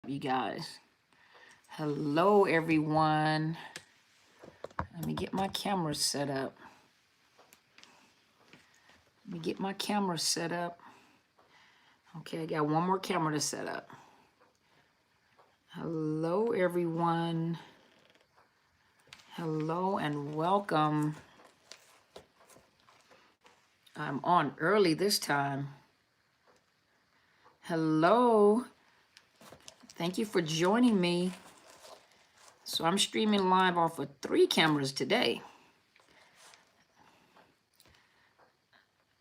you guys. Hello, everyone. Let me get my camera set up. Okay, I got one more camera to set up. Hello, everyone. Hello and welcome. I'm on early this time. Hello. Thank you for joining me. So I'm streaming live off of 3 cameras today.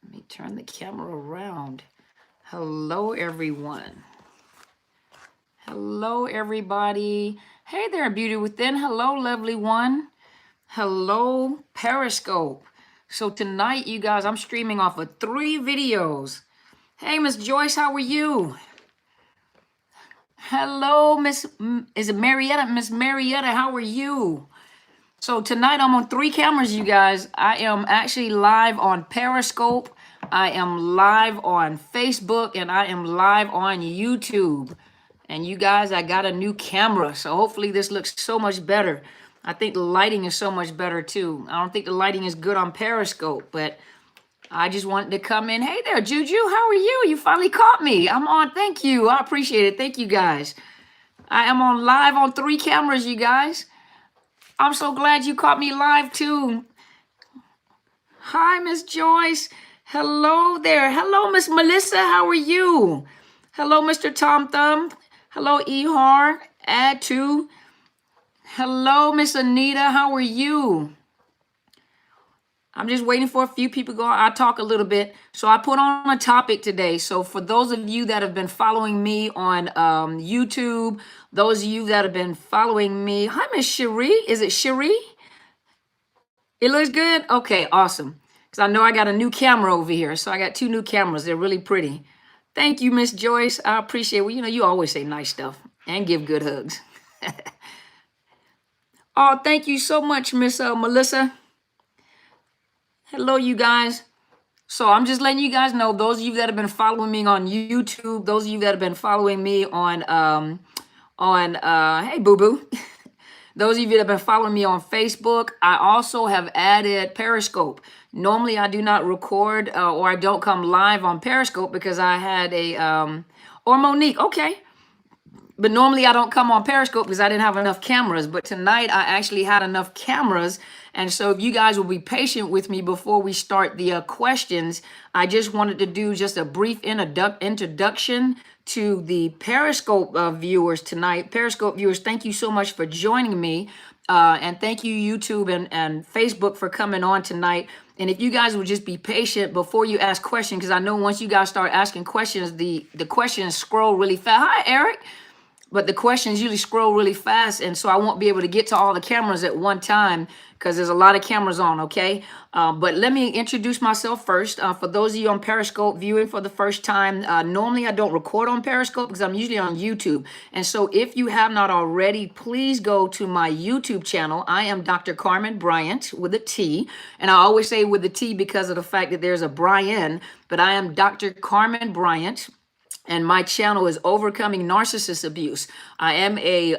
Let me turn the camera around. Hello, everyone. Hello, everybody. Hey there, Beauty Within. Hello, lovely one. Hello, Periscope. So tonight, you guys, I'm streaming off of 3 videos. Hey, Miss Joyce, how are you? Hello, is it Marietta? Miss Marietta, how are you? So tonight I'm on 3 cameras, you guys. I am actually live on Periscope. I am live on Facebook, and I am live on YouTube. And you guys, I got a new camera, so hopefully this looks so much better. I think the lighting is so much better too. I don't think the lighting is good on Periscope, but I just wanted to come in. Hey there, Juju, how are you? You finally caught me. I'm on. Thank you. I appreciate it. Thank you, guys. I am on live on 3 cameras, you guys. I'm so glad you caught me live too. Hi, Miss Joyce. Hello there. Hello, Miss Melissa. How are you? Hello, Mr. Tom Thumb. Hello, Ehar. Add to. Hello, Miss Anita. How are you? I'm just waiting for a few people to go. I'll talk a little bit. So I put on a topic today. So for those of you that have been following me on YouTube, those of you that have been following me. Hi, Miss Cherie. Is it Cherie? It looks good? Okay, awesome. Because I know I got a new camera over here. So I got 2 new cameras. They're really pretty. Thank you, Miss Joyce. I appreciate it. Well, you always say nice stuff and give good hugs. Oh, thank you so much, Miss Melissa. Hello, you guys. So I'm just letting you guys know, those of you that have been following me on YouTube, those of you that have been following me on hey, boo-boo. Those of you that have been following me on Facebook, I also have added Periscope. Normally, I do not record or I don't come live on Periscope because I had or Monique, okay. But normally I don't come on Periscope because I didn't have enough cameras. But tonight I actually had enough cameras. And so if you guys will be patient with me before we start the questions, I just wanted to do just a brief introduction to the Periscope viewers tonight. Periscope viewers, thank you so much for joining me. And thank you, YouTube and Facebook, for coming on tonight. And if you guys would just be patient before you ask questions, because I know once you guys start asking questions, the questions scroll really fast. Hi, Eric. But the questions usually scroll really fast, and so I won't be able to get to all the cameras at one time because there's a lot of cameras on, okay? But let me introduce myself first. For those of you on Periscope viewing for the first time, normally I don't record on Periscope because I'm usually on YouTube. And so if you have not already, please go to my YouTube channel. I am Dr. Carmen Bryant with a T, and I always say with a T because of the fact that there's a Brian, but I am Dr. Carmen Bryant. And my channel is Overcoming Narcissist Abuse. I am a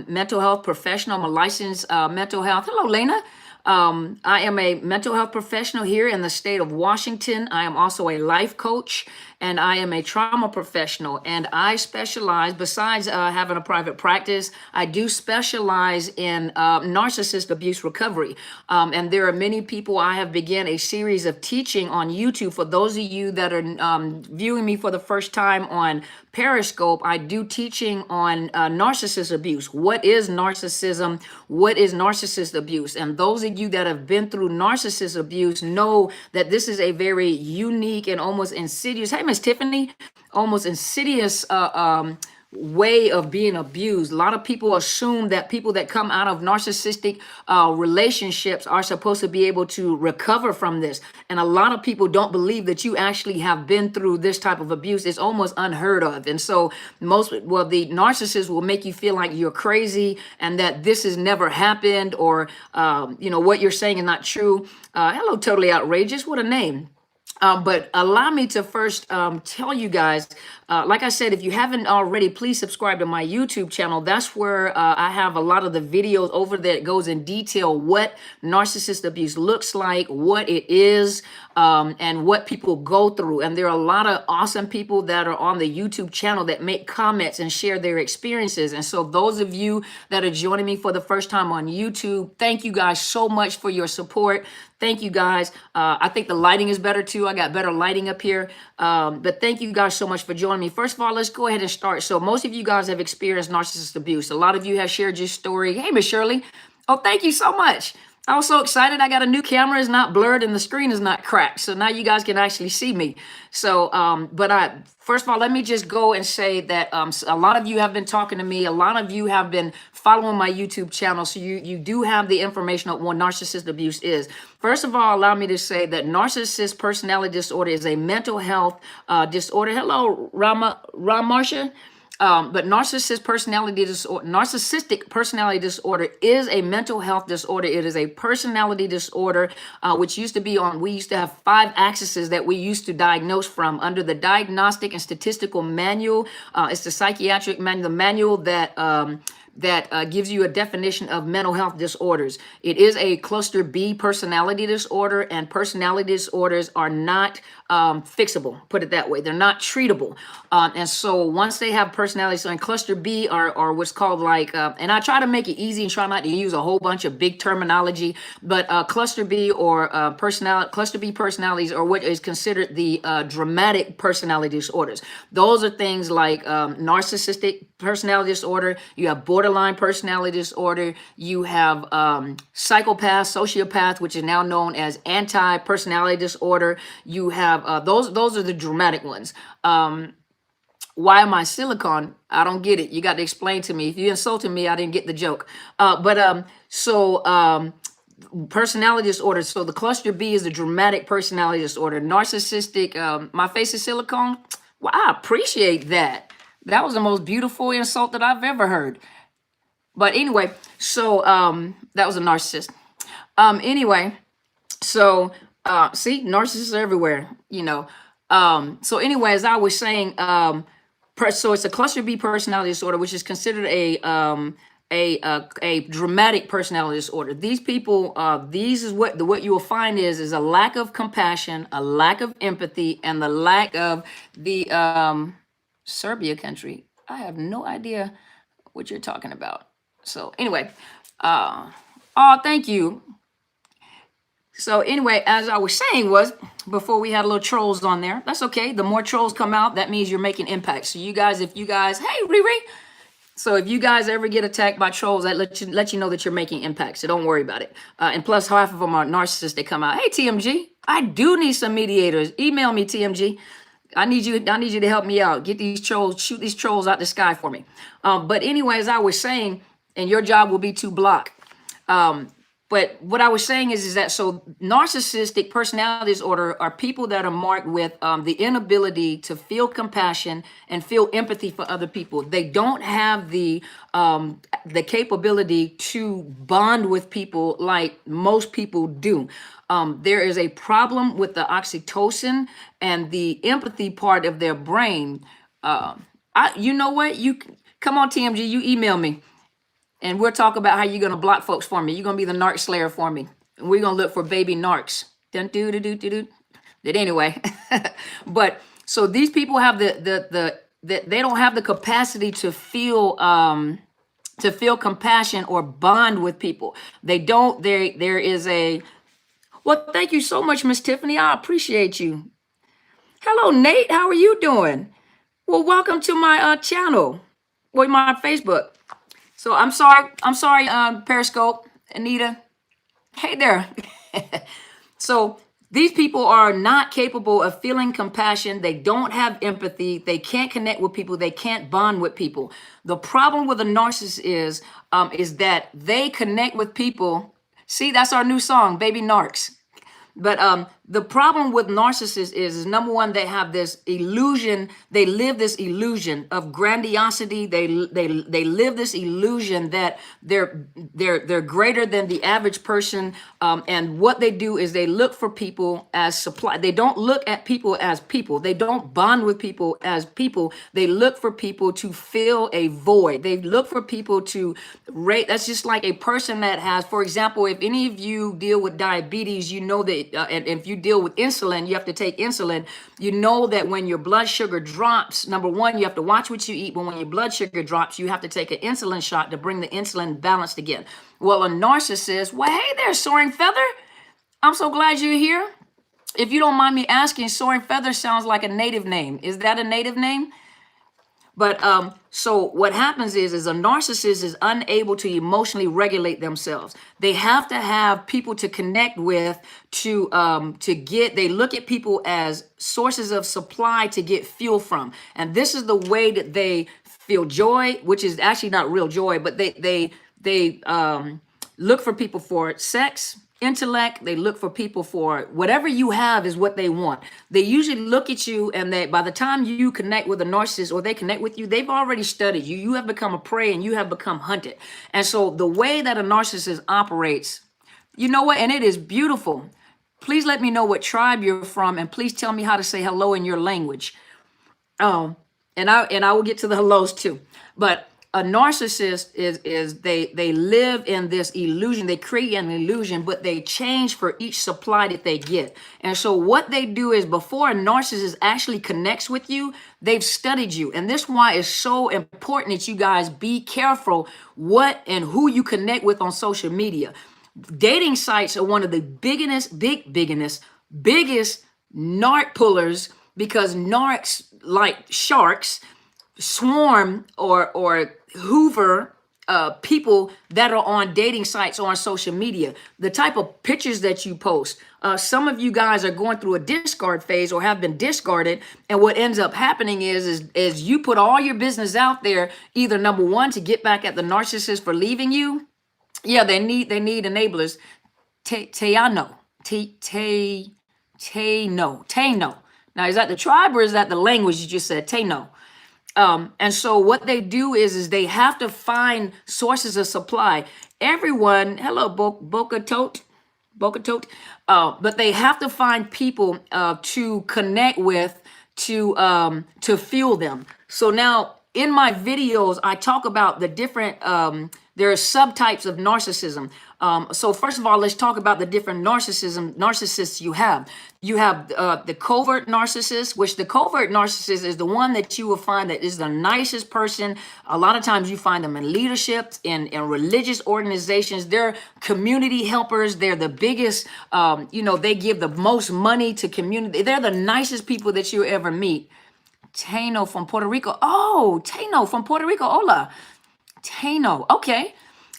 mental health professional. I'm a licensed mental health. Hello, Lena. I am a mental health professional here in the state of Washington. I am also a life coach, and I am a trauma professional. And I specialize, besides having a private practice, I do specialize in narcissist abuse recovery. And there are many people. I have begun a series of teaching on YouTube. For those of you that are viewing me for the first time on Periscope, I do teaching on narcissist abuse. What is narcissism? What is narcissist abuse? And those of you that have been through narcissist abuse know that this is a very unique and almost insidious, hey, Miss Tiffany, almost insidious way of being abused. A lot of people assume that people that come out of narcissistic relationships are supposed to be able to recover from this. And a lot of people don't believe that you actually have been through this type of abuse. It's almost unheard of. And so the narcissist will make you feel like you're crazy and that this has never happened, or, what you're saying is not true. Hello, Totally Outrageous. What a name. But allow me to first tell you guys, like I said, if you haven't already, please subscribe to my YouTube channel. That's where I have a lot of the videos over there that goes in detail what narcissist abuse looks like, what it is, and what people go through. And there are a lot of awesome people that are on the YouTube channel that make comments and share their experiences. And so those of you that are joining me for the first time on YouTube, thank you guys so much for your support. Thank you guys. I think the lighting is better too. I got better lighting up here. But thank you guys so much for joining me. First of all, let's go ahead and start. So most of you guys have experienced narcissist abuse. A lot of you have shared your story. Hey, Miss Shirley. Oh, thank you so much. I was so excited. I got a new camera. It's not blurred and the screen is not cracked. So now you guys can actually see me. So, first of all, let me just go and say that a lot of you have been talking to me. A lot of you have been following my YouTube channel. So you do have the information on what narcissist abuse is. First of all, allow me to say that narcissist personality disorder is a mental health disorder. Hello, Marsha. But narcissistic personality disorder is a mental health disorder. It is a personality disorder, which used to be we used to have 5 axes that we used to diagnose from under the Diagnostic and Statistical Manual. It's the psychiatric manual, the manual that gives you a definition of mental health disorders. It is a cluster B personality disorder, and personality disorders are not fixable, put it that way. They're not treatable. And so once they have personality, so in cluster B are what's called and I try to make it easy and try not to use a whole bunch of big terminology, but cluster B or cluster B personalities are what is considered the dramatic personality disorders. Those are things like narcissistic personality disorder, you have borderline personality disorder, you have psychopath, sociopath, which is now known as anti-personality disorder. You have those are the dramatic ones. Why am I silicon? I don't get it. You got to explain to me. If you insulted me, I didn't get the joke. Personality disorder. So the cluster B is the dramatic personality disorder. Narcissistic, my face is silicone. Well, I appreciate that. That was the most beautiful insult that I've ever heard. But anyway, so that was a narcissist. See, narcissists are everywhere, So anyway, as I was saying, so it's a cluster B personality disorder, which is considered a dramatic personality disorder. These people, these is what you will find is a lack of compassion, a lack of empathy, and the lack of the Serbia country. I have no idea what you're talking about. So anyway, thank you. So anyway, as I was saying before we had a little trolls on there. That's okay. The more trolls come out, that means you're making impact. So hey, Riri. So if you guys ever get attacked by trolls, that let you know that you're making impact. So don't worry about it. And plus, half of them are narcissists. They come out. Hey, TMG, I do need some mediators. Email me, TMG. I need you to help me out. Get these trolls, shoot these trolls out the sky for me. But anyway, as I was saying, and your job will be to block. But what I was saying is that so narcissistic personality disorder are people that are marked with the inability to feel compassion and feel empathy for other people. They don't have the capability to bond with people like most people do. There is a problem with the oxytocin and the empathy part of their brain. You know what? Come on, TMG, you email me. And we'll talk about how you're going to block folks for me. You're going to be the narc slayer for me. And we're going to look for baby narcs. But anyway, but so these people have they don't have the capacity to feel compassion or bond with people. They don't. There is well, thank you so much, Miss Tiffany. I appreciate you. Hello, Nate. How are you doing? Well, welcome to my channel or my Facebook. So I'm sorry, Periscope, Anita. Hey there. So these people are not capable of feeling compassion. They don't have empathy. They can't connect with people. They can't bond with people. The problem with a narcissist is that they connect with people. See, that's our new song, Baby Narcs. But The problem with narcissists is number one, they have this illusion. They live this illusion of grandiosity. They live this illusion that they're greater than the average person. And what they do is they look for people as supply. They don't look at people as people. They don't bond with people as people. They look for people to fill a void. They look for people to rate. That's just like a person that has, for example, if any of you deal with diabetes, you know that, and if you deal with insulin, you have to take insulin. You know that when your blood sugar drops, number one, you have to watch what you eat. But when your blood sugar drops, you have to take an insulin shot to bring the insulin balanced again. Well, a narcissist, well, hey there, Soaring Feather. I'm so glad you're here. If you don't mind me asking, Soaring Feather sounds like a native name. Is that a native name? But so what happens is a narcissist is unable to emotionally regulate themselves. They have to have people to connect with to get. They look at people as sources of supply to get fuel from, and this is the way that they feel joy, which is actually not real joy, but they look for people for sex, intellect. They look for people for whatever you have is what they want. They usually look at you, and they, by the time you connect with a narcissist or they connect with you, they've already studied you. You have become a prey and you have become hunted. And so the way that a narcissist operates, you know what? And it is beautiful. Please let me know what tribe you're from, and please tell me how to say hello in your language. And I will get to the hellos too. But a narcissist is they live in this illusion. They create an illusion, but they change for each supply that they get. And so what they do is, before a narcissist actually connects with you, they've studied you. And this is why it's so important that you guys be careful what and who you connect with on social media. Dating sites are one of the biggest narc pullers, because narcs, like sharks, swarm or hoover people that are on dating sites or on social media. The type of pictures that you post. Some of you guys are going through a discard phase or have been discarded, and what ends up happening is you put all your business out there, either number one, to get back at the narcissist for leaving you. Yeah, they need enablers. Teano. Tano. Now, is that the tribe or is that the language you just said? Tano. And so what they do is they have to find sources of supply. Everyone, hello, Boca Tote. But they have to find people to connect with to fuel them. So now in my videos, I talk about the different, there are subtypes of narcissism. So first of all, let's talk about the different narcissists you have. You have the covert narcissist, which the covert narcissist is the one that you will find that is the nicest person. A lot of times you find them in leadership, in religious organizations. They're community helpers. They're the biggest, they give the most money to community. They're the nicest people that you ever meet. Tano from Puerto Rico. Oh, Tano from Puerto Rico. Hola. Tano. Okay.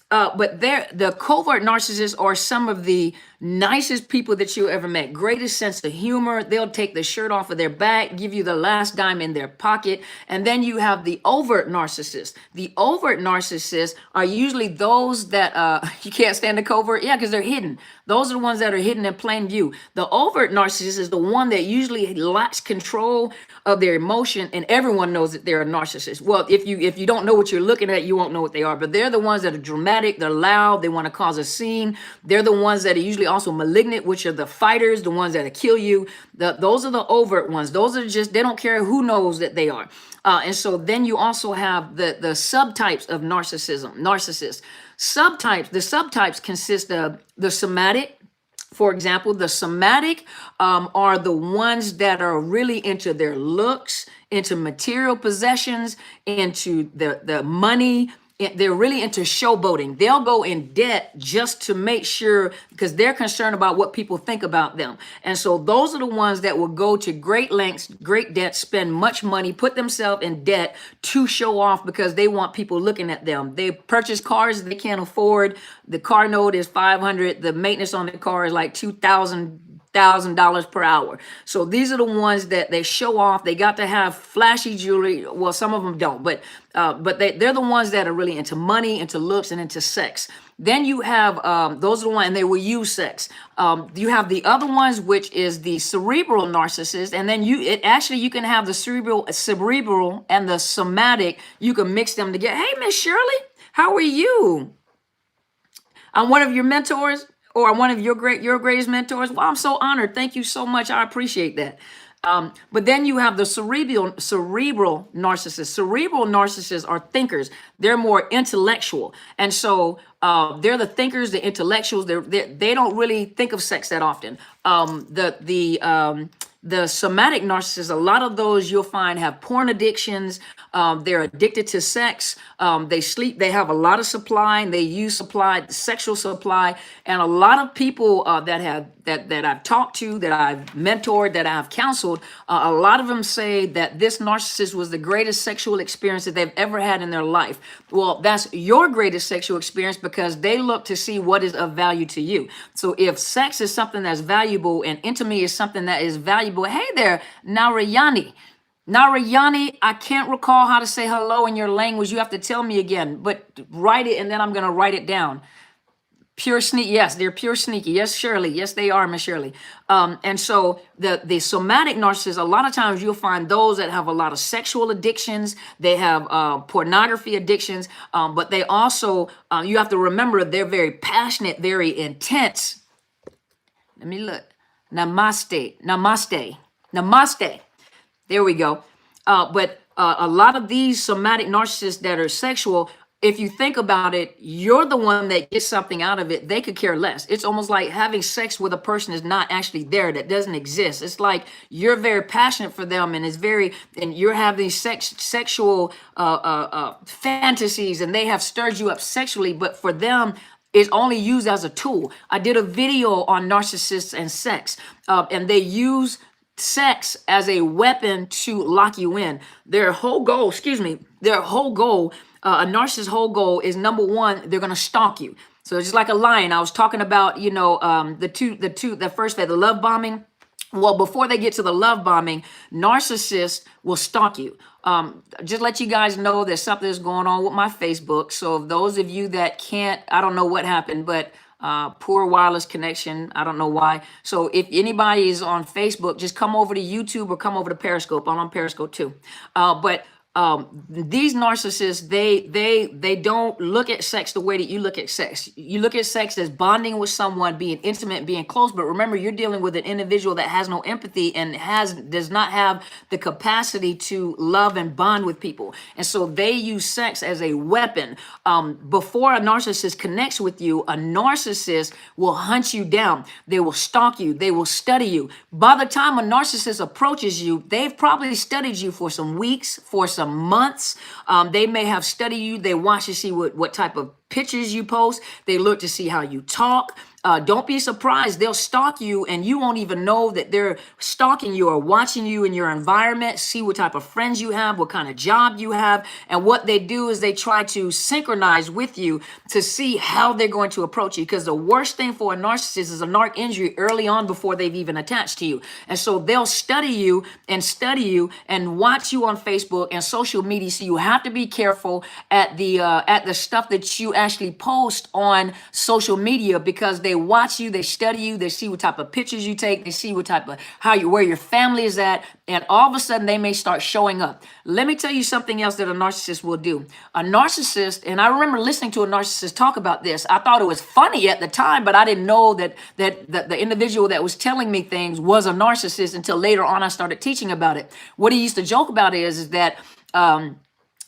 But the covert narcissists are some of the nicest people that you ever met. Greatest sense of humor. They'll take the shirt off of their back, give you the last dime in their pocket. And then you have the overt narcissists. The overt narcissists are usually those that, you can't stand the covert? Yeah, because they're hidden. Those are the ones that are hidden in plain view. The overt narcissist is the one that usually lacks control of their emotion, and everyone knows that they're a narcissist. Well, if you don't know what you're looking at, you won't know what they are. But they're the ones that are dramatic, they're loud, they want to cause a scene. They're the ones that are usually also malignant, which are the fighters, the ones that kill you. Those are the overt ones. Those are just, they don't care who knows that they are. And so then you also have the subtypes of narcissism, narcissists. The subtypes consist of the somatic. For example, the somatic are the ones that are really into their looks, into material possessions, into the money. They're really into showboating. They'll go in debt just to make sure, because they're concerned about what people think about them. And so those are the ones that will go to great lengths, great debt, spend much money, put themselves in debt to show off, because they want people looking at them. They purchase cars they can't afford. The car note is $500. The maintenance on the car is like $2,000, $1,000 per hour. So these are the ones that they show off. They got to have flashy jewelry. Well, some of them don't, but they're the ones that are really into money, into looks, and into sex. Then you have those are the ones, and they will use sex. You have the other ones, which is the cerebral narcissist, and then you can have the cerebral and the somatic. You can mix them together. Hey, Miss Shirley, how are you? I'm one of your mentors, or one of your greatest mentors. Well, I'm so honored. Thank you so much. I appreciate that. But then you have the cerebral narcissists. Cerebral narcissists are thinkers. They're more intellectual, and so they're the thinkers, the intellectuals. They don't really think of sex that often. The somatic narcissists, a lot of those you'll find have porn addictions. They're addicted to sex. They have a lot of supply, and they use sexual supply. And a lot of people that I've talked to, that I've mentored, that I've counseled, a lot of them say that this narcissist was the greatest sexual experience that they've ever had in their life. Well, that's your greatest sexual experience because they look to see what is of value to you. So if sex is something that's valuable and intimacy is something that is valuable, hey there, Narayani. Narayani, I can't recall how to say hello in your language. You have to tell me again, but write it and then I'm going to write it down. Pure sneaky. Yes, they're pure sneaky. Yes, Shirley. Yes, they are, Miss Shirley. And so the somatic narcissists, a lot of times you'll find those that have a lot of sexual addictions. They have pornography addictions, but they also, you have to remember, they're very passionate, very intense. Let me look. Namaste. Namaste. Namaste. There we go. But a lot of these somatic narcissists that are sexual, if you think about it, you're the one that gets something out of it. They could care less. It's almost like having sex with a person is not actually there, that doesn't exist. It's like you're very passionate for them, and you're having sexual fantasies, and they have stirred you up sexually, but for them, it's only used as a tool. I did a video on narcissists and sex, and they use sex as a weapon to lock you in. Their whole goal, a narcissist's whole goal is, number one, they're going to stalk you. So it's just like a lion. I was talking about, the first phase, the love bombing. Well, before they get to the love bombing, narcissists will stalk you. Just let you guys know that something is going on with my Facebook. So those of you that can't, I don't know what happened, but poor wireless connection. I don't know why. So if anybody is on Facebook, just come over to YouTube or come over to Periscope. I'm on Periscope too. But these narcissists, they don't look at sex the way that you look at sex. You look at sex as bonding with someone, being intimate, being close. But remember, you're dealing with an individual that has no empathy and does not have the capacity to love and bond with people. And so they use sex as a weapon. Before a narcissist connects with you, a narcissist will hunt you down. They will stalk you. They will study you. By the time a narcissist approaches you, they've probably studied you for some weeks, for some months. They may have studied you. They watch to see what type of pictures you post. They look to see how you talk. Don't be surprised. They'll stalk you and you won't even know that they're stalking you or watching you in your environment, see what type of friends you have, what kind of job you have. And what they do is they try to synchronize with you to see how they're going to approach you. Because the worst thing for a narcissist is a narc injury early on before they've even attached to you. And so they'll study you and watch you on Facebook and social media. So you have to be careful at the stuff that you actually post on social media, because they watch you, they study you, they see what type of pictures you take, they see what type of where your family is at, and all of a sudden they may start showing up. Let me tell you something else that a narcissist will do. A narcissist, and I remember listening to a narcissist talk about this. I thought it was funny at the time, but I didn't know that the individual that was telling me things was a narcissist until later on I started teaching about it. What he used to joke about is that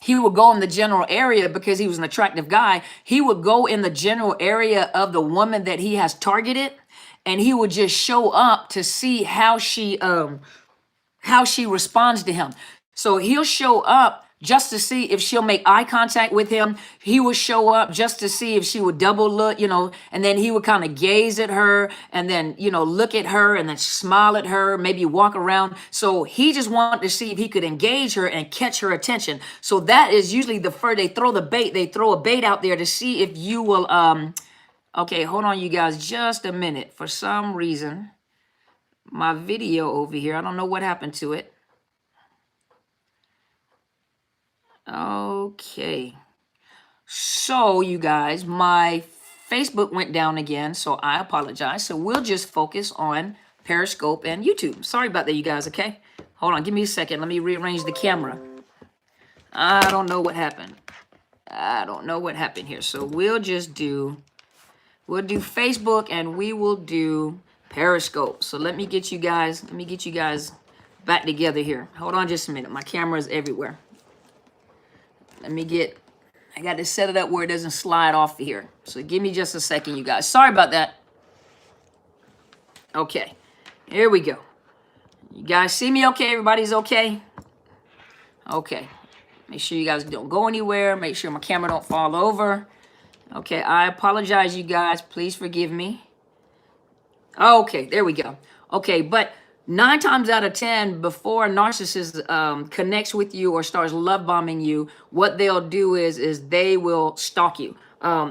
he would go in the general area, because he was an attractive guy. He would go in the general area of the woman that he has targeted, and he would just show up to see how she responds to him. So he'll show up just to see if she'll make eye contact with him. He would show up just to see if she would double look, and then he would kind of gaze at her and then, look at her and then smile at her, maybe walk around. So he just wanted to see if he could engage her and catch her attention. So that is usually the first, they throw a bait out there to see if you will, okay, hold on you guys just a minute. For some reason, my video over here. I don't know what happened to it. Okay. So you guys, my Facebook went down again, so I apologize. So we'll just focus on Periscope and YouTube. Sorry about that, you guys, okay? Hold on, give me a second. Let me rearrange the camera. I don't know what happened. I don't know what happened here. So we'll do Facebook and we will do Periscope. So let me get you guys back together here. Hold on just a minute. My camera is everywhere. I got to set it up where it doesn't slide off here. So give me just a second, you guys. Sorry about that. Okay, here we go. You guys see me okay? Everybody's okay? Okay. Make sure you guys don't go anywhere. Make sure my camera don't fall over. Okay, I apologize, you guys. Please forgive me. Okay, there we go. Okay, but 9 times out of 10, before a narcissist connects with you or starts love bombing you, what they'll do is they will stalk you.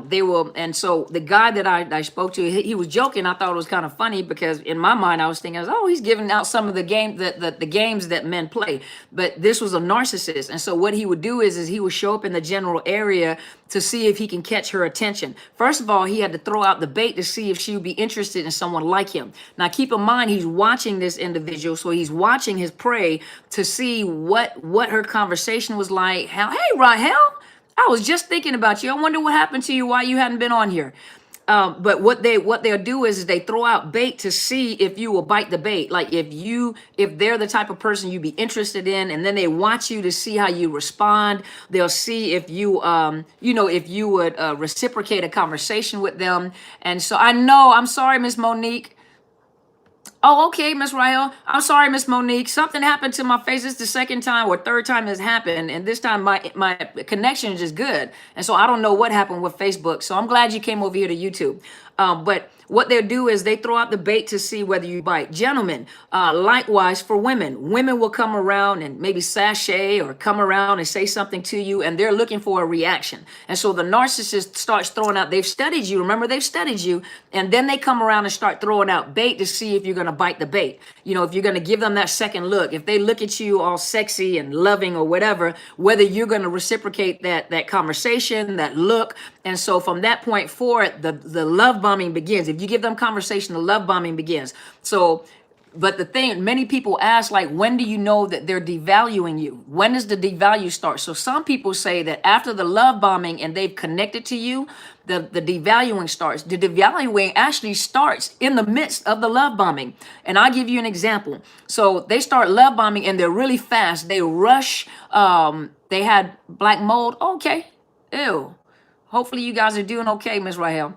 They will, and so the guy that I spoke to, he was joking. I thought it was kind of funny because in my mind I was thinking, oh, he's giving out some of the games that men play. But this was a narcissist, and so what he would do is he would show up in the general area to see if he can catch her attention. First of all, he had to throw out the bait to see if she would be interested in someone like him. Now, keep in mind, he's watching this individual, so he's watching his prey to see what her conversation was like. How, hey, Rahel, I was just thinking about you. I wonder what happened to you, why you hadn't been on here. But what they'll do is they throw out bait to see if you will bite the bait. Like if they're the type of person you'd be interested in, and then they watch you to see how you respond. They'll see if you, if you would reciprocate a conversation with them. And so I'm sorry, Miss Monique. Oh, okay, Miss Rahel. I'm sorry, Miss Monique. Something happened to my face. It's the second time or third time it's happened. And this time my connection is just good. And so I don't know what happened with Facebook. So I'm glad you came over here to YouTube. But what they'll do is they throw out the bait to see whether you bite. Gentlemen, likewise for women. Women will come around and maybe sashay or come around and say something to you, and they're looking for a reaction. And so the narcissist starts throwing out, they've studied you. Remember, they've studied you. And then they come around and start throwing out bait to see if you're going to bite the bait. You know, if you're going to give them that second look, if they look at you all sexy and loving or whatever, whether you're going to reciprocate that conversation, that look. And so from that point forward, the love bombing begins. If you give them conversation, the love bombing begins. So, but the thing, many people ask, like, when do you know that they're devaluing you? When does the devalue start? So some people say that after the love bombing and they've connected to you, the devaluing starts. The devaluing actually starts in the midst of the love bombing. And I'll give you an example. So they start love bombing and they're really fast. They rush. They had black mold. Okay. Ew. Hopefully you guys are doing okay, Miss Rahel.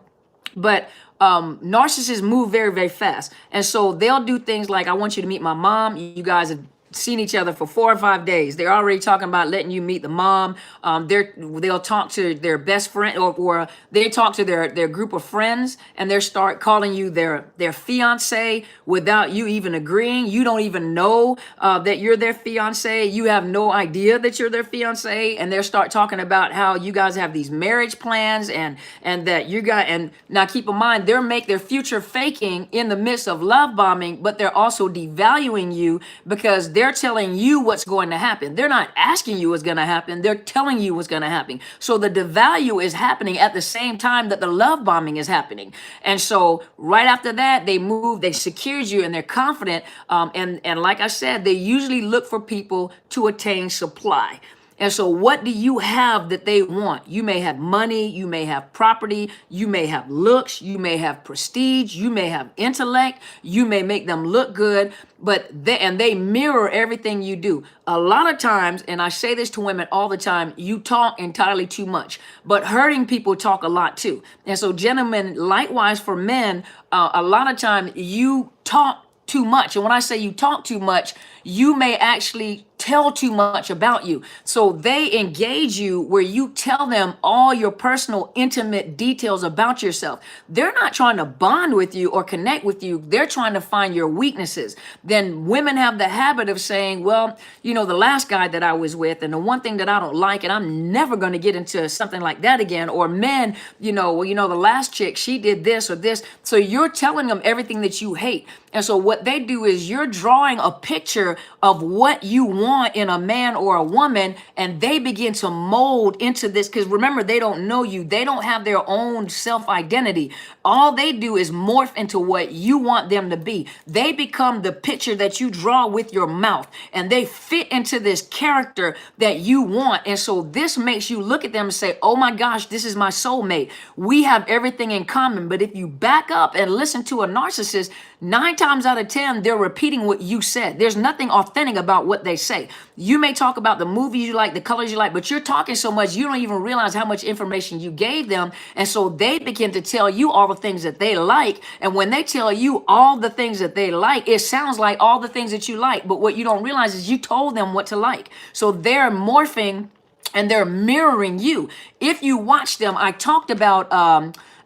But narcissists move very, very fast. And so they'll do things like, I want you to meet my mom. You guys have seen each other for 4 or 5 days. They're already talking about letting you meet the mom. They'll talk to their best friend, or they talk to their group of friends, and they start calling you their fiance without you even agreeing. You don't even know that you're their fiance. You have no idea that you're their fiance, and they start talking about how you guys have these marriage plans, and that you got. And now keep in mind, they're their future faking in the midst of love bombing, but they're also devaluing you because they're telling you what's going to happen. They're not asking you what's going to happen. They're telling you what's going to happen. So the devalue is happening at the same time that the love bombing is happening. And so right after that, they secured you, and they're confident. And like I said, they usually look for people to attain supply. And so what do you have that they want? You may have money, you may have property, you may have looks, you may have prestige, you may have intellect, you may make them look good, but they mirror everything you do. A lot of times, and I say this to women all the time, you talk entirely too much, but hurting people talk a lot too. And so gentlemen, likewise for men, a lot of time you talk too much. And when I say you talk too much, you may actually tell too much about you. So they engage you where you tell them all your personal, intimate details about yourself. They're not trying to bond with you or connect with you. They're trying to find your weaknesses. Then women have the habit of saying, well, the last guy that I was with, and the one thing that I don't like, and I'm never going to get into something like that again. Or men, the last chick, she did this or this. So you're telling them everything that you hate. And so what they do is you're drawing a picture of what you want in a man or a woman, and they begin to mold into this. Because remember, they don't know you. They don't have their own self-identity. All they do is morph into what you want them to be. They become the picture that you draw with your mouth, and they fit into this character that you want. And so this makes you look at them and say, oh my gosh, this is my soulmate. We have everything in common. But if you back up and listen to a narcissist, 9 times out of 10, they're repeating what you said. There's nothing authentic about what they say. You may talk about the movies you like, the colors you like, but you're talking so much, you don't even realize how much information you gave them. And so they begin to tell you all the things that they like. And when they tell you all the things that they like, it sounds like all the things that you like. But what you don't realize is you told them what to like. So they're morphing and they're mirroring you. If you watch them, I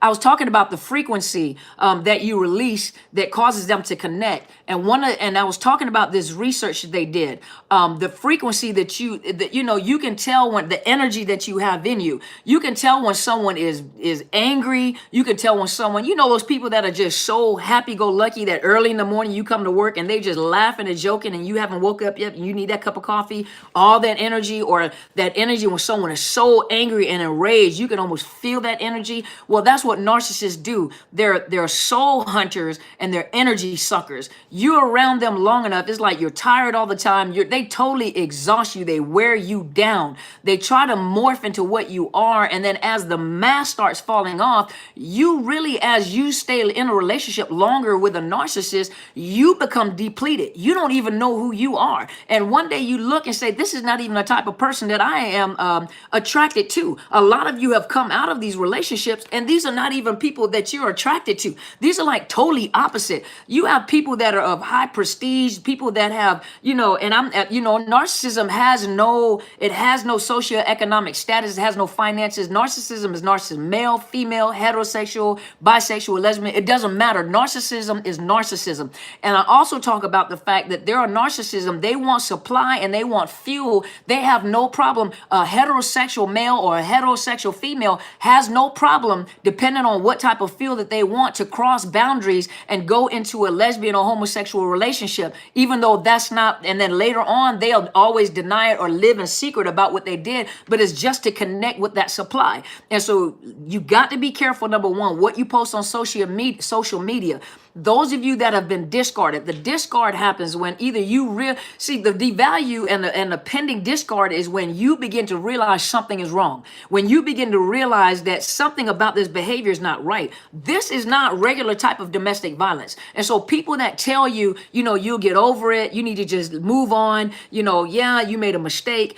was talking about the frequency that you release that causes them to connect. And I was talking about this research that they did. The frequency that you can tell when the energy that you have in you. You can tell when someone is angry. You can tell when someone, those people that are just so happy-go-lucky that early in the morning you come to work and they just laughing and joking and you haven't woke up yet and you need that cup of coffee. All that energy, or that energy when someone is so angry and enraged, you can almost feel that energy. Well, that's what narcissists do. They're soul hunters and they're energy suckers. You're around them long enough, it's like you're tired all the time. They totally exhaust you. They wear you down. They try to morph into what you are. And then as the mask starts falling off, you really, as you stay in a relationship longer with a narcissist, you become depleted. You don't even know who you are. And one day you look and say, this is not even the type of person that I am attracted to. A lot of you have come out of these relationships and these are not even people that you're attracted to. These are like totally opposite. You have people that are of high prestige, people that have, narcissism has no socioeconomic status. It has no finances. Narcissism is narcissism, male, female, heterosexual, bisexual, lesbian. It doesn't matter. Narcissism is narcissism. And I also talk about the fact that there are narcissism. They want supply and they want fuel. They have no problem. A heterosexual male or a heterosexual female has no problem, depending on what type of fuel that they want, to cross boundaries and go into a lesbian or homosexual relationship, even though that's not, and then later on, they'll always deny it or live in secret about what they did, but it's just to connect with that supply. And so you got to be careful, number one, what you post on social media. Those of you that have been discarded, the discard happens when either you see the devalue and the pending discard is when you begin to realize something is wrong. When you begin to realize that something about this behavior is not right. This is not regular type of domestic violence. And so people that tell you, you'll get over it, you need to just move on, yeah, you made a mistake,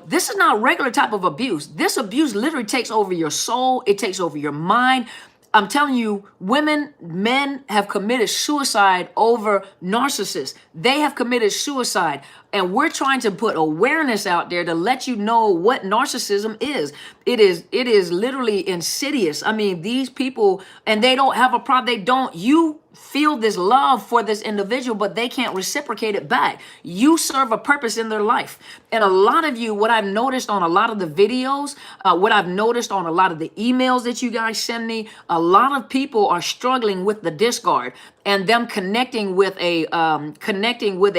this is not regular type of abuse. This abuse literally takes over your soul. It takes over your mind. I'm telling you, men have committed suicide over narcissists. They have committed suicide. And we're trying to put awareness out there to let you know what narcissism is. It is literally insidious. I mean, these people, and they don't have a problem. You feel this love for this individual, but they can't reciprocate it back. You serve a purpose in their life. And a lot of you, what I've noticed on a lot of the videos, what I've noticed on a lot of the emails that you guys send me, a lot of people are struggling with the discard and them connecting with a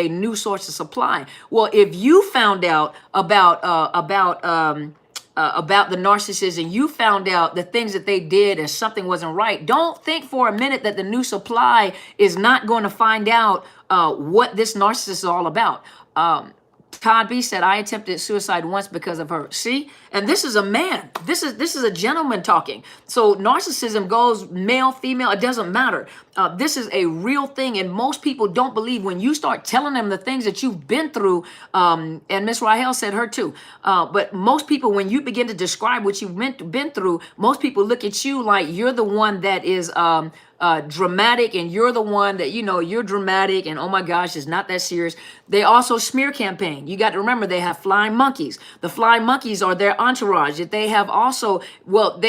new source of supply. Well, if you found out about the narcissist and you found out the things that they did and something wasn't right, don't think for a minute that the new supply is not going to find out what this narcissist is all about. Todd B said, I attempted suicide once because of her. See? And this is a man. This is a gentleman talking. So narcissism goes male, female, it doesn't matter. This is a real thing. And most people don't believe when you start telling them the things that you've been through. And Miss Rahel said her too. But most people, when you begin to describe what you've been through, most people look at you like you're the one that is dramatic, and you're the one that, you're dramatic and oh my gosh, it's not that serious. They also smear campaign. You got to remember they have flying monkeys. The flying monkeys are their entourage. That they have also, well,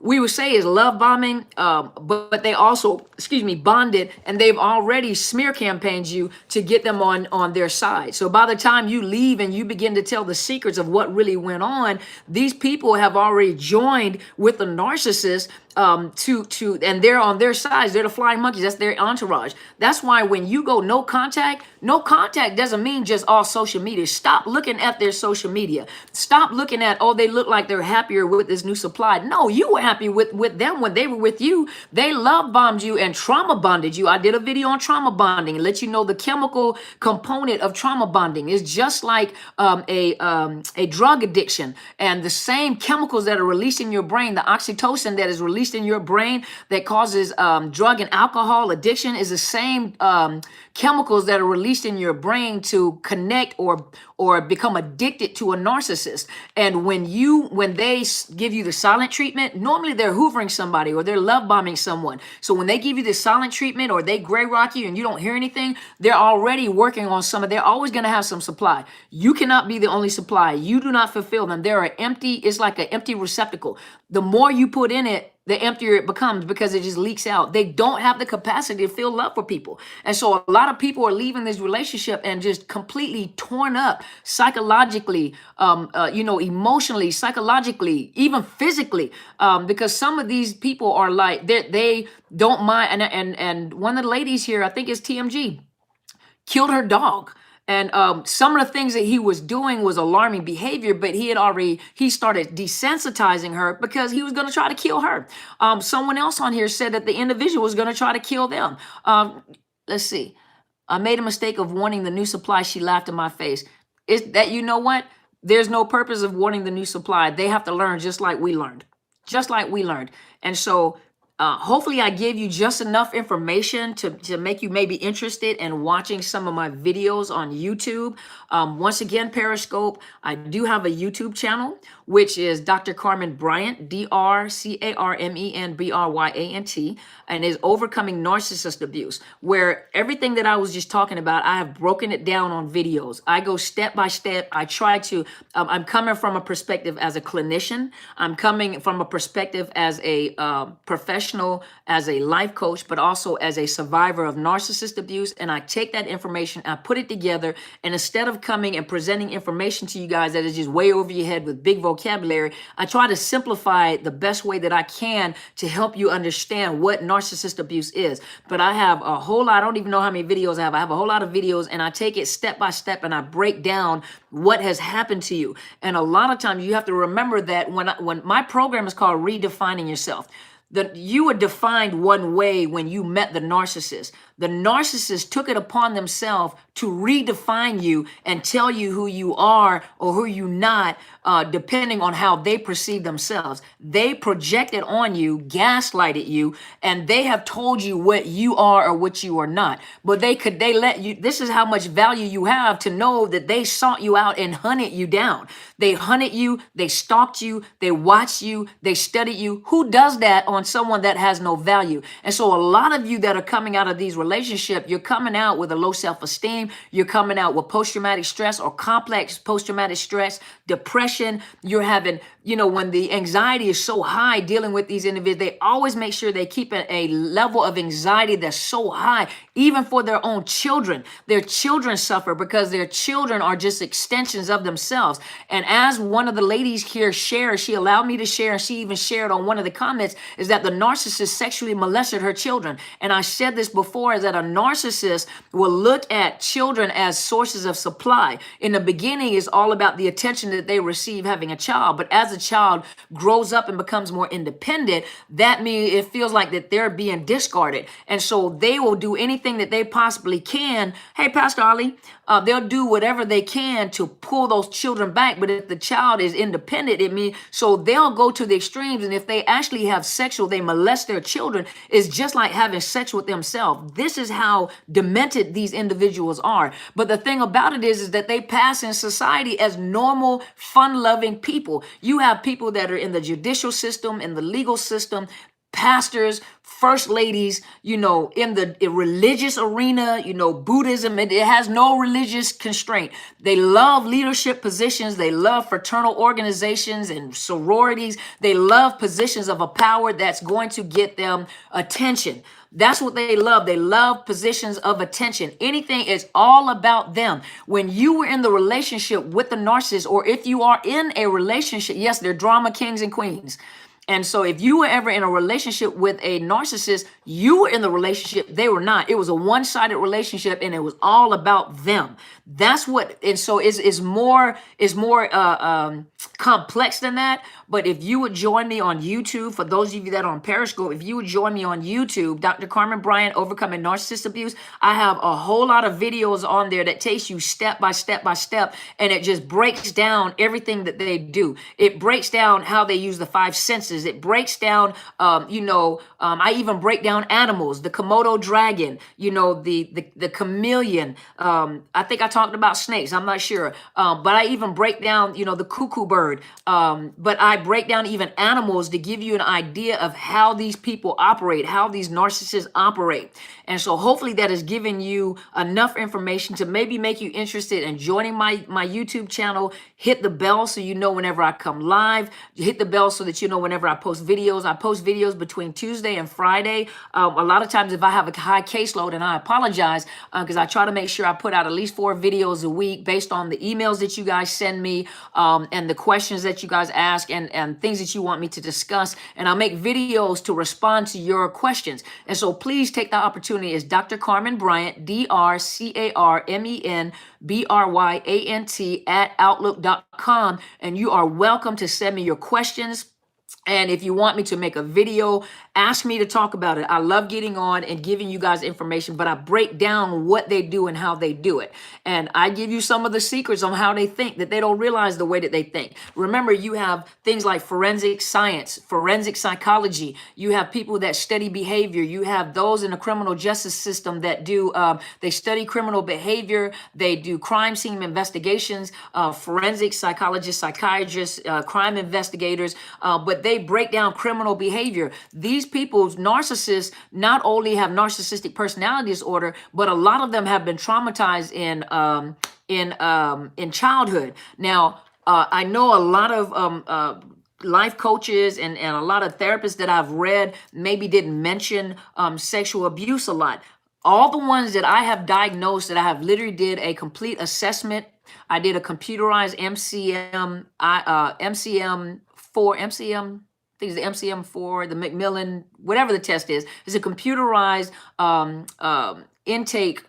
we would say is love bombing, but they also, excuse me, bonded, and they've already smear campaigned you to get them on their side. So by the time you leave and you begin to tell the secrets of what really went on, these people have already joined with the narcissist, and they're on their sides. They're the flying monkeys. That's their entourage. That's why when you go no contact doesn't mean just all social media. Stop looking at their social media. Stop looking at, oh, they look like they're happier with this new supply. No, you were happy with them when they were with you. They love bombed you and trauma bonded you. I did a video on trauma bonding and let you know the chemical component of trauma bonding is just like a drug addiction, and the same chemicals that are released in your brain, the oxytocin that is released in your brain that causes drug and alcohol addiction, is the same chemicals that are released in your brain to connect or become addicted to a narcissist. And when they give you the silent treatment, normally they're hoovering somebody or they're love bombing someone. So when they give you the silent treatment or they gray rock you and you don't hear anything, they're already working on they're always going to have some supply. You cannot be the only supply. You do not fulfill them. They're it's like an empty receptacle. The more you put in it, the emptier it becomes because it just leaks out. They don't have the capacity to feel love for people. And so a lot of people are leaving this relationship and just completely torn up psychologically, emotionally, psychologically, even physically, because some of these people are like, they don't mind. And one of the ladies here, I think it's TMG, killed her dog. And some of the things that he was doing was alarming behavior, but he started desensitizing her because he was going to try to kill her. Someone else on here said that the individual was going to try to kill them. Let's see. I made a mistake of wanting the new supply. She laughed in my face. Is that, you know what? There's no purpose of wanting the new supply. They have to learn just like we learned. And so hopefully I gave you just enough information to make you maybe interested in watching some of my videos on YouTube. Once again, Periscope, I do have a YouTube channel, which is Dr. Carmen Bryant, DrCarmenBryant, and is Overcoming Narcissist Abuse, where everything that I was just talking about, I have broken it down on videos. I go step by step. I try to, I'm coming from a perspective as a clinician. I'm coming from a perspective as a professional, as a life coach, but also as a survivor of narcissist abuse. And I take that information, I put it together, and instead of coming and presenting information to you guys that is just way over your head with big vocabulary, I try to simplify it the best way that I can to help you understand what narcissist abuse is. But I have a whole lot, I don't even know how many videos I have. I have a whole lot of videos, and I take it step by step and I break down what has happened to you. And a lot of times you have to remember that when my program is called Redefining Yourself, that you were defined one way when you met the narcissist. The narcissist took it upon themselves to redefine you and tell you who you are or who you're not, depending on how they perceive themselves. They projected on you, gaslighted you, and they have told you what you are or what you are not. But they let you, this is how much value you have to know that they sought you out and hunted you down. They hunted you, they stalked you, they watched you, they studied you. Who does that on someone that has no value? And so a lot of you that are coming out of these relationships, you're coming out with a low self-esteem, you're coming out with post-traumatic stress or complex post-traumatic stress, depression. You're having, when the anxiety is so high dealing with these individuals, they always make sure they keep a level of anxiety that's so high, even for their own children. Their children suffer because their children are just extensions of themselves. And as one of the ladies here shared, she allowed me to share, and she even shared on one of the comments, is that the narcissist sexually molested her children. And I said this before, is that a narcissist will look at children as sources of supply. In the beginning, it's all about the attention that they receive having a child. But as a child grows up and becomes more independent, that means it feels like that they're being discarded. And so they will do anything that they possibly can. Hey, Pastor Ali, they'll do whatever they can to pull those children back. But if the child is independent, it means, so they'll go to the extremes. And if they actually have they molest their children, it's just like having sex with themselves. This is how demented these individuals are. But the thing about it is that they pass in society as normal, fun-loving people. You have people that are in the judicial system, in the legal system, pastors, first ladies, in the religious arena, Buddhism, it has no religious constraint. They love leadership positions. They love fraternal organizations and sororities. They love positions of a power that's going to get them attention. That's what they love. They love positions of attention. Anything is all about them. When you were in the relationship with the narcissist, or if you are in a relationship, yes, they're drama kings and queens. And so if you were ever in a relationship with a narcissist, you were in the relationship, they were not. It was a one-sided relationship and it was all about them. That's what, and so it's more complex than that. But if you would join me on YouTube, for those of you that are on Periscope, if you would join me on YouTube, Dr. Carmen Bryant, Overcoming Narcissist Abuse, I have a whole lot of videos on there that takes you step by step by step, and it just breaks down everything that they do. It breaks down how they use the five senses. It breaks down, I even break down animals, the Komodo dragon, the chameleon. I think I talked about snakes. I'm not sure. But I even break down, the cuckoo bird. But I break down even animals to give you an idea of how these people operate, how these narcissists operate. And so hopefully that has given you enough information to maybe make you interested in joining my YouTube channel. Hit the bell so you know whenever I come live. Hit the bell so that you know whenever I post videos. I post videos between Tuesday and Friday. A lot of times if I have a high caseload, and I apologize because I try to make sure I put out at least 4 videos a week based on the emails that you guys send me and the questions that you guys ask and things that you want me to discuss. And I'll make videos to respond to your questions. And so please take the opportunity. It's Dr. Carmen Bryant, DrCarmenBryant @outlook.com. And you are welcome to send me your questions. And if you want me to make a video, ask me to talk about it. I love getting on and giving you guys information, but I break down what they do and how they do it. And I give you some of the secrets on how they think that they don't realize the way that they think. Remember, you have things like forensic science, forensic psychology. You have people that study behavior. You have those in the criminal justice system that do, they study criminal behavior. They do crime scene investigations, forensic psychologists, psychiatrists, crime investigators, but they break down criminal behavior. These people, narcissists, not only have narcissistic personality disorder, but a lot of them have been traumatized in childhood. Now, I know a lot of life coaches and a lot of therapists that I've read maybe didn't mention sexual abuse a lot. All the ones that I have diagnosed, that I have literally did a complete assessment. I did a computerized MCM, I think it's the MCM4, the Macmillan, whatever the test is. It's a computerized intake,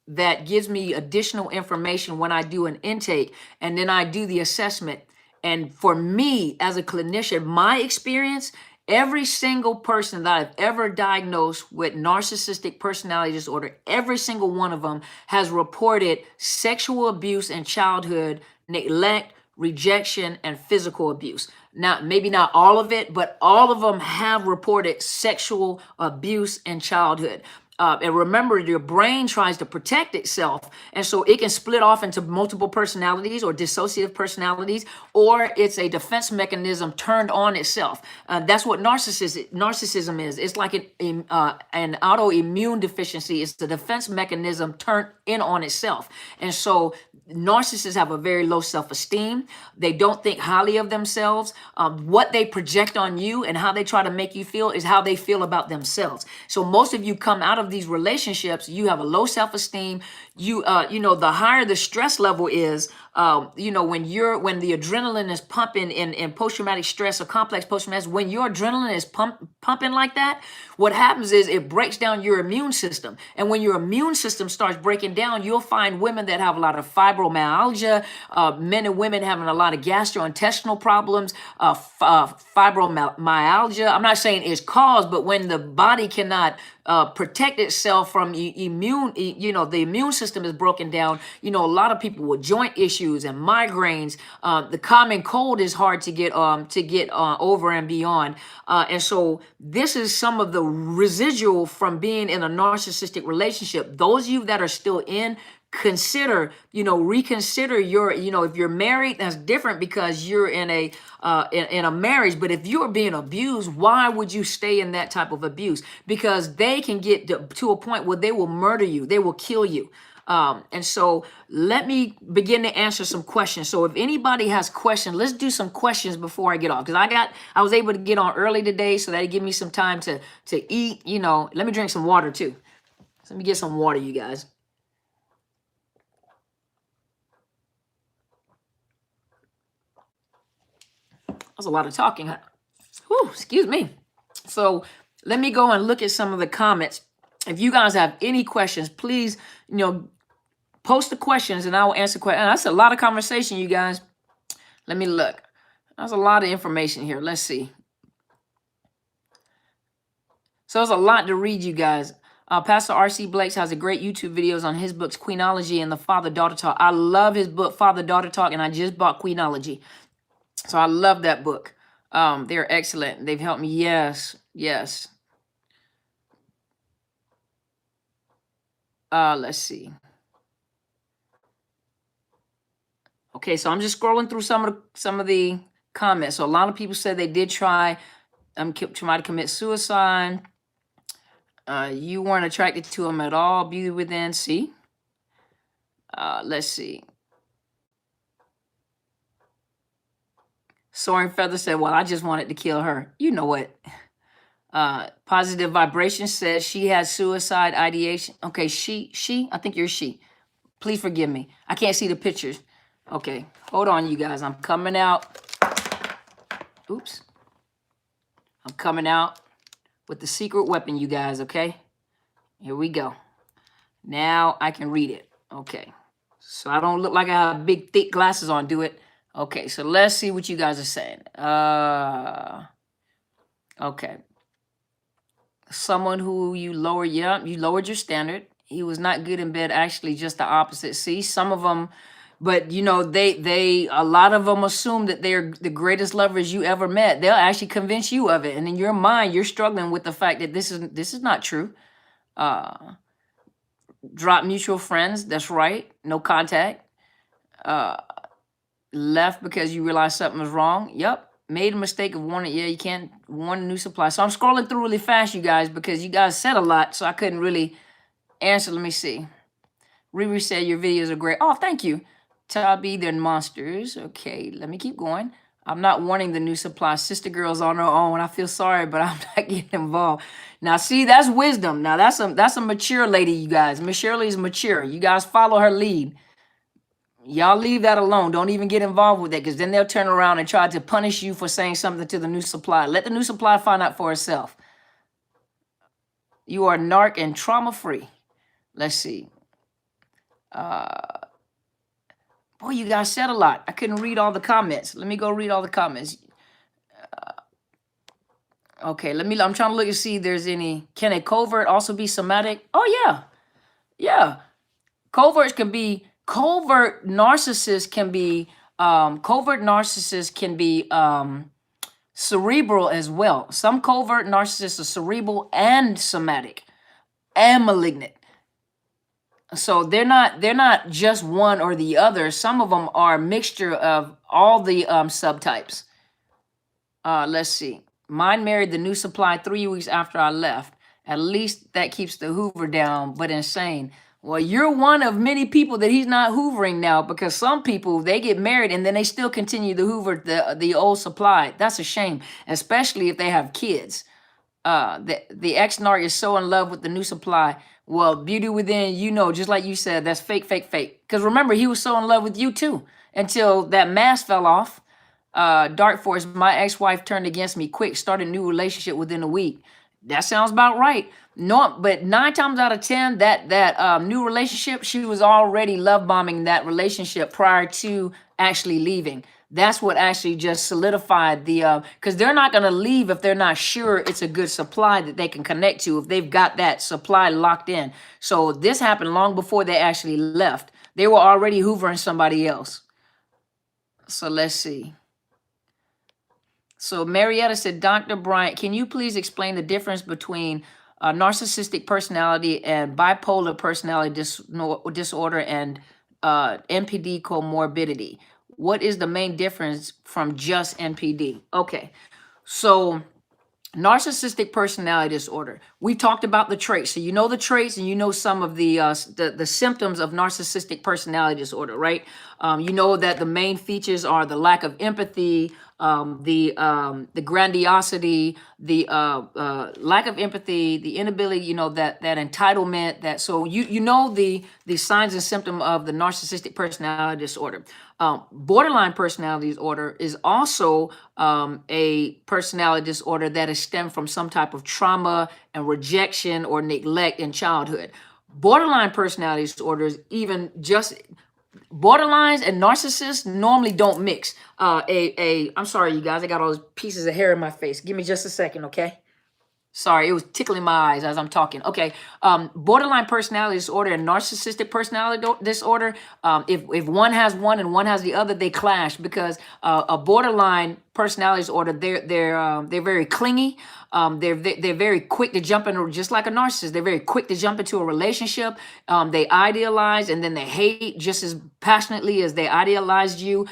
that gives me additional information when I do an intake, and then I do the assessment. And for me, as a clinician, my experience, every single person that I've ever diagnosed with narcissistic personality disorder, every single one of them has reported sexual abuse in childhood, neglect, rejection, and physical abuse. Now, maybe not all of it, but all of them have reported sexual abuse in childhood. And remember, your brain tries to protect itself. And so it can split off into multiple personalities or dissociative personalities, or it's a defense mechanism turned on itself. That's what narcissism is. It's like an autoimmune deficiency. It's the defense mechanism turned in on itself. And so narcissists have a very low self-esteem. They don't think highly of themselves. What they project on you and how they try to make you feel is how they feel about themselves. So most of you come out of these relationships, you have a low self-esteem. The higher the stress level is, when the adrenaline is pumping in post-traumatic stress or complex post-traumatic, when your adrenaline is pumping like that, what happens is it breaks down your immune system. And when your immune system starts breaking down, you'll find women that have a lot of fibromyalgia, men and women having a lot of gastrointestinal problems, fibromyalgia. I'm not saying it's caused, but when the body cannot protect itself from the immune system is broken down. A lot of people with joint issues and migraines. The common cold is hard to get over and beyond. And so this is some of the residual from being in a narcissistic relationship. Those of you that are still in, consider, reconsider your, if you're married, that's different because you're in a in a marriage. But if you're being abused, why would you stay in that type of abuse? Because they can get to a point where they will murder you, they will kill you. And so let me begin to answer some questions. So if anybody has questions, let's do some questions before I get off, because I was able to get on early today, so that give me some time to eat. Let me drink some water too. So let me get some water, you guys. That's a lot of talking. Whew, excuse me. So let me go and look at some of the comments. If you guys have any questions, please, post the questions and I will answer questions. That's a lot of conversation, you guys. Let me look. There's a lot of information here. Let's see. So there's a lot to read, you guys. Pastor R.C. Blakes has a great YouTube videos on his books, Queenology and the Father-Daughter Talk. I love his book, Father-Daughter Talk, and I just bought Queenology. So I love that book. They're excellent. They've helped me. Yes. Let's see. Okay, so I'm just scrolling through some of the comments. So a lot of people said they did try to commit suicide. You weren't attracted to him at all. Beauty within. See. Let's see. Soaring Feather said, well, I just wanted to kill her. You know what? Positive Vibration says she has suicide ideation. Okay, she, I think you're she. Please forgive me. I can't see the pictures. Okay, hold on, you guys. I'm coming out. Oops. I'm coming out with the secret weapon, you guys, okay? Here we go. Now I can read it. Okay. So I don't look like I have big, thick glasses on, do it? Okay, so let's see what you guys are saying. Okay. Someone who you lowered, you lowered your standard. He was not good in bed, actually just the opposite. See, some of them, but a lot of them assume that they're the greatest lovers you ever met. They'll actually convince you of it. And in your mind, you're struggling with the fact that this is not true. Drop mutual friends, that's right. No contact. Left because you realized something was wrong. Yep. Made a mistake of wanting, you can't want a new supply. So I'm scrolling through really fast, you guys, because you guys said a lot, so I couldn't really answer. Let me see. Riri said your videos are great. Oh, thank you. Tabby, they're monsters. Okay, let me keep going. I'm not wanting the new supply. Sister girl's on her own. I feel sorry, but I'm not getting involved. Now, see, that's wisdom. Now, that's a mature lady, you guys. Miss Shirley's mature. You guys follow her lead. Y'all leave that alone. Don't even get involved with that, because then they'll turn around and try to punish you for saying something to the new supply. Let the new supply find out for herself. You are narc and trauma-free. Let's see. Boy, you guys said a lot. I couldn't read all the comments. Let me go read all the comments. Okay, I'm trying to look and see if there's any. Can a covert also be somatic? Oh, yeah. Covert narcissists can be cerebral as well. Some covert narcissists are cerebral and somatic and malignant. So they're not just one or the other. Some of them are a mixture of all the subtypes. Let's see. Mine married the new supply 3 weeks after I left. At least that keeps the Hoover down, but insane. Well, you're one of many people that he's not hoovering now, because some people, they get married and then they still continue to hoover the old supply. That's a shame, especially if they have kids. The ex-narc is so in love with the new supply. Well, beauty within, just like you said, that's fake. Because remember, he was so in love with you too, until that mask fell off. Dark Force, my ex-wife turned against me quick, started a new relationship within a week. That sounds about right. No, but 9 times out of 10, that new relationship, she was already love bombing that relationship prior to actually leaving. That's what actually just solidified the, because they're not going to leave if they're not sure it's a good supply that they can connect to, if they've got that supply locked in. So this happened long before they actually left. They were already hoovering somebody else. So let's see. So Marietta said, Dr. Bryant, can you please explain the difference between narcissistic personality and bipolar personality disorder and NPD comorbidity. What is the main difference from just NPD? Okay, so narcissistic personality disorder. We talked about the traits, so you know the traits, and you know some of the symptoms of narcissistic personality disorder, right? You know that the main features are the lack of empathy, the grandiosity, the lack of empathy, the inability, you know, that entitlement. That so you know the signs and symptom of the narcissistic personality disorder. Borderline personality disorder is also a personality disorder that is stemmed from some type of trauma and rejection or neglect in childhood. Borderline personality disorders, even just borderlines and narcissists normally don't mix. I'm sorry, you guys, I got all those pieces of hair in my face. Give me just a second, okay? Sorry, it was tickling my eyes as I'm talking. Okay, borderline personality disorder and narcissistic personality disorder. If one has one and one has the other, they clash because a borderline personality disorder, they're very clingy. They're very quick to jump into, just like a narcissist. They're very quick to jump into a relationship. They idealize and then they hate just as passionately as they idealized you.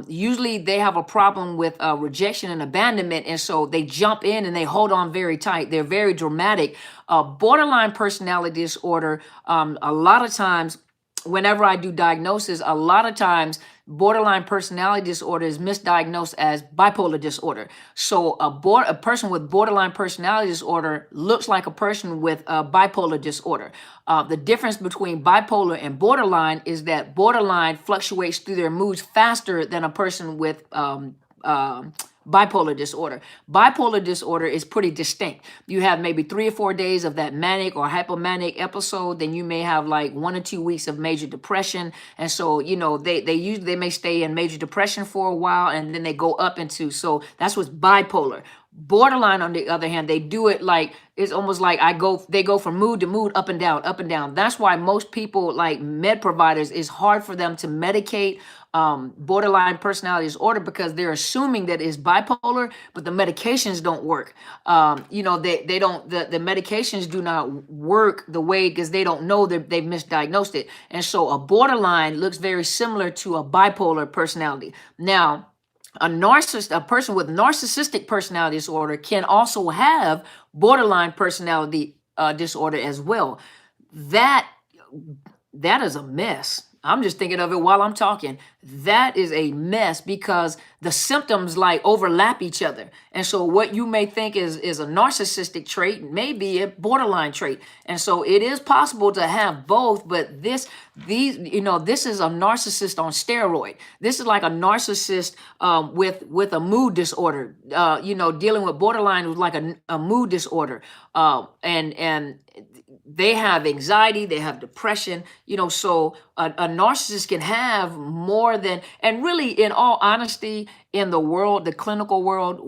Usually they have a problem with rejection and abandonment, and so they jump in and they hold on very tight. They're very dramatic. Borderline personality disorder, a lot of times, whenever I do diagnosis, a lot of times borderline personality disorder is misdiagnosed as bipolar disorder. So a person with borderline personality disorder looks like a person with bipolar disorder. The difference between bipolar and borderline is that borderline fluctuates through their moods faster than a person with bipolar disorder. Bipolar disorder is pretty distinct. You have maybe 3 or 4 days of that manic or hypomanic episode, then you may have like 1 or 2 weeks of major depression. And so, you know, they may stay in major depression for a while and then they go up into, so that's what's bipolar. Borderline, on the other hand, they do it like, it's almost like they go from mood to mood, up and down, up and down. That's why most people, like med providers, it's hard for them to medicate borderline personality disorder because they're assuming that it's bipolar, but the medications don't work. You know, they don't, the medications do not work the way, because they don't know that they've misdiagnosed it. And so a borderline looks very similar to a bipolar personality. Now, a person with narcissistic personality disorder can also have borderline personality disorder as well. That is a mess. I'm just thinking of it while I'm talking. That is a mess because the symptoms like overlap each other. And so what you may think is a narcissistic trait may be a borderline trait. And so it is possible to have both, but this is a narcissist on steroid. This is like a narcissist with a mood disorder. Dealing with borderline was like a mood disorder. And they have anxiety, they have depression, so a narcissist can have more than, and really, in all honesty, in the world, the clinical world,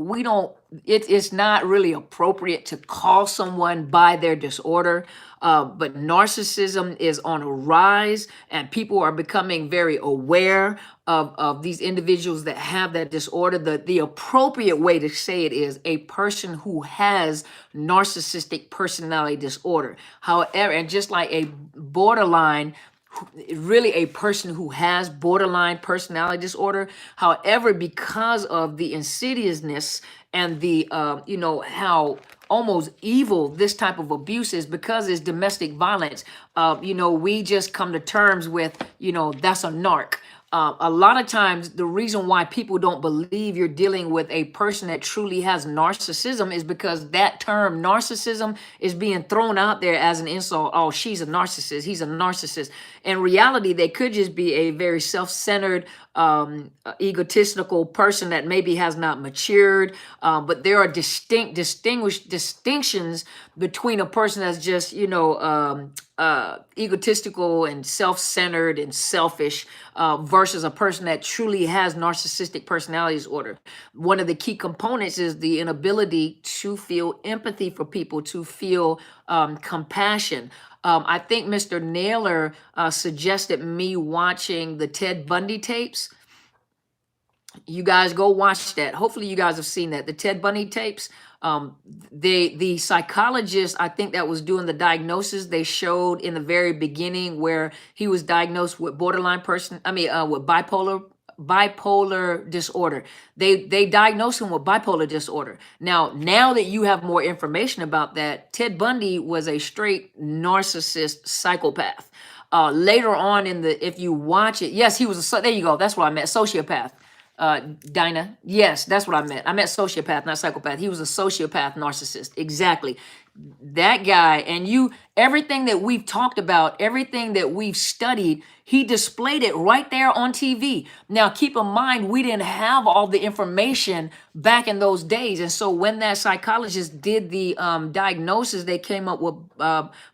it's not really appropriate to call someone by their disorder. But narcissism is on a rise, and people are becoming very aware of these individuals that have that disorder. The appropriate way to say it is a person who has narcissistic personality disorder. However, and just like a borderline, really a person who has borderline personality disorder. However, because of the insidiousness and the how almost evil this type of abuse is, because it's domestic violence, we just come to terms with, that's a narc. A lot of times, the reason why people don't believe you're dealing with a person that truly has narcissism is because that term narcissism is being thrown out there as an insult. Oh, she's a narcissist. He's a narcissist. In reality, they could just be a very self-centered, egotistical person that maybe has not matured. But there are distinctions between a person that's just, egotistical and self-centered and selfish versus a person that truly has narcissistic personality disorder. One of the key components is the inability to feel empathy for people, to feel compassion. I think Mr. Naylor suggested me watching the Ted Bundy tapes. You guys go watch that. Hopefully you guys have seen that. The Ted Bundy tapes. The psychologist, I think, that was doing the diagnosis, they showed in the very beginning where he was diagnosed with borderline person, with bipolar disorder. They diagnosed him with bipolar disorder. Now that you have more information about that, Ted Bundy was a straight narcissist psychopath. Later on if you watch it, yes, he was there you go. That's what I meant, sociopath. Dinah. Yes, that's what I meant. I meant sociopath, not psychopath. He was a sociopath narcissist. Exactly. That guy, and everything that we've talked about, everything that we've studied, he displayed it right there on TV. Now, keep in mind, we didn't have all the information back in those days. And so when that psychologist did the diagnosis, they came up with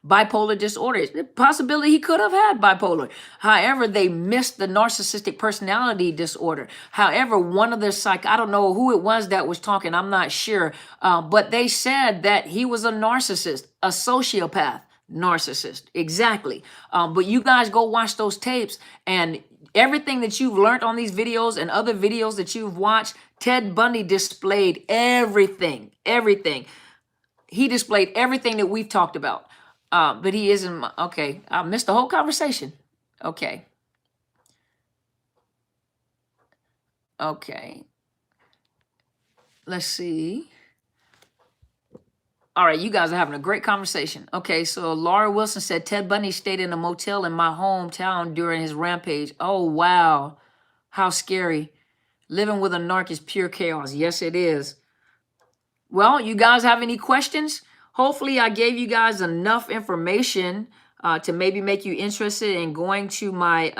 bipolar disorder. The possibility he could have had bipolar. However, they missed the narcissistic personality disorder. However, one of the I don't know who it was that was talking, I'm not sure, but they said that he was a narcissist, a sociopath. Narcissist, exactly. But you guys go watch those tapes, and everything that you've learned on these videos and other videos that you've watched, Ted Bundy displayed everything. He displayed everything that we've talked about. But he isn't. Okay, I missed the whole conversation. Okay. Let's see. All right, you guys are having a great conversation. Okay, so Laura Wilson said Ted Bundy stayed in a motel in my hometown during his rampage. Oh, wow. How scary. Living with a narc is pure chaos. Yes, it is. Well, you guys have any questions? Hopefully, I gave you guys enough information to maybe make you interested in going to my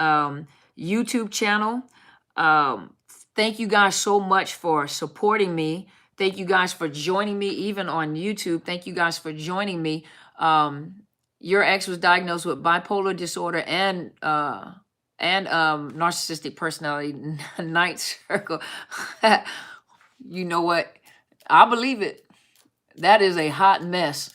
YouTube channel. Thank you guys so much for supporting me. Thank you guys for joining me, even on YouTube. Thank you guys for joining me. Your ex was diagnosed with bipolar disorder and narcissistic personality. Ninth circle. You know what? I believe it. That is a hot mess.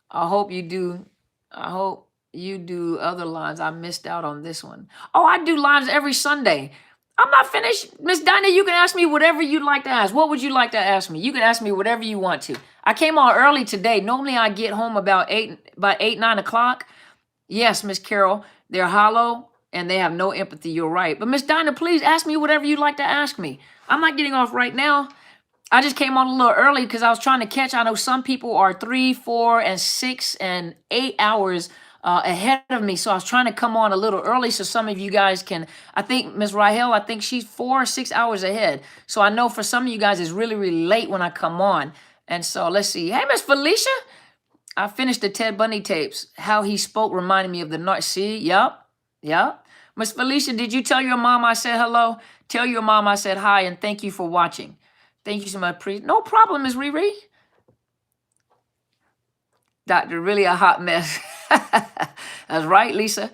I hope you do other lines. I missed out on this one. Oh, I do lines every Sunday. I'm not finished. Miss Dinah, you can ask me whatever you'd like to ask. What would you like to ask me? You can ask me whatever you want to. I came on early today. Normally I get home about 9 o'clock. Yes, Miss Carol, they're hollow and they have no empathy. You're right. But Miss Dinah, please ask me whatever you'd like to ask me. I'm not getting off right now. I just came on a little early because I was trying to catch. I know some people are 3, 4, and 6 and 8 hours ahead of me. So I was trying to come on a little early so some of you guys can, I think Miss Rahel, I think she's 4 or 6 hours ahead. So I know for some of you guys it's really, really late when I come on. And so let's see. Hey, Miss Felicia, I finished the Ted Bundy tapes. How he spoke reminded me of the Narc. See, yep. Miss Felicia, did you tell your mom I said hello? Tell your mom I said hi and thank you for watching. Thank you so much. No problem, Miss Riri. Doctor, really a hot mess. That's right, Lisa.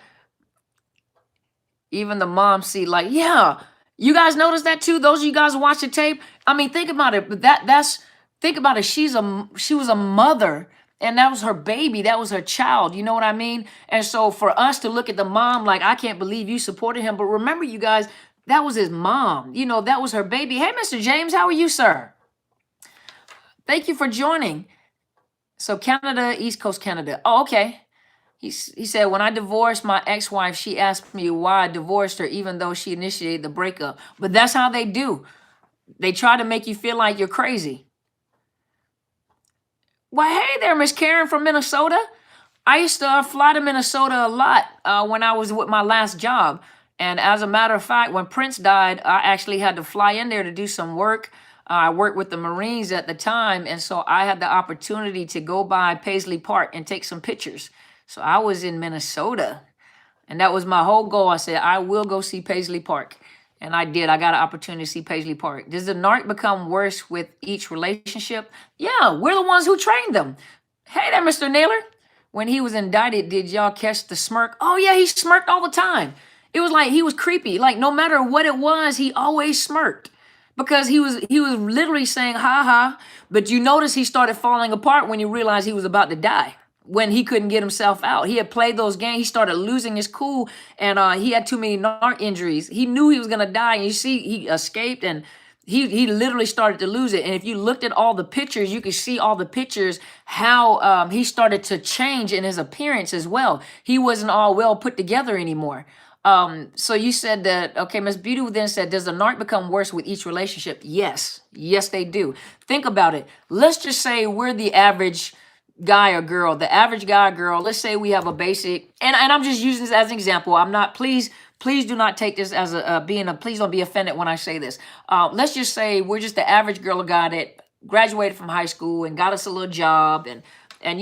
Even the mom see like, yeah. You guys notice that too? Those of you guys who watch the tape? I mean, think about it. But think about it. She was a mother, and that was her baby. That was her child. You know what I mean? And so for us to look at the mom like, I can't believe you supported him. But remember, you guys, that was his mom. You know, that was her baby. Hey, Mr. James, how are you, sir? Thank you for joining. So Canada, East Coast Canada. Oh, okay. He said, when I divorced my ex-wife, she asked me why I divorced her, even though she initiated the breakup. But that's how they do. They try to make you feel like you're crazy. Well, hey there, Miss Karen from Minnesota. I used to fly to Minnesota a lot when I was with my last job. And as a matter of fact, when Prince died, I actually had to fly in there to do some work. I worked with the Marines at the time, and so I had the opportunity to go by Paisley Park and take some pictures. So I was in Minnesota, and that was my whole goal. I said, I will go see Paisley Park. And I did. I got an opportunity to see Paisley Park. Does the narc become worse with each relationship? Yeah, we're the ones who trained them. Hey there, Mr. Naylor. When he was indicted, did y'all catch the smirk? Oh, yeah, he smirked all the time. It was like he was creepy. Like no matter what it was, he always smirked. Because he was literally saying, ha ha. But you notice he started falling apart when you realized he was about to die. when he couldn't get himself out. He had played those games. He started losing his cool, and he had too many narc injuries. He knew he was gonna die, and you see, he escaped, and he literally started to lose it. And if you looked at all the pictures, you could see all the pictures how he started to change in his appearance as well. He wasn't all well put together anymore. So you said that, okay, Miss Beauty then said, does the narc become worse with each relationship? Yes. Yes, they do. Think about it. Let's just say we're the average guy or girl, the average guy or girl. Let's say we have a basic, and I'm just using this as an example. I'm not, please do not take this as a please don't be offended when I say this. Let's just say we're just the average girl or guy that graduated from high school and got us a little job, and and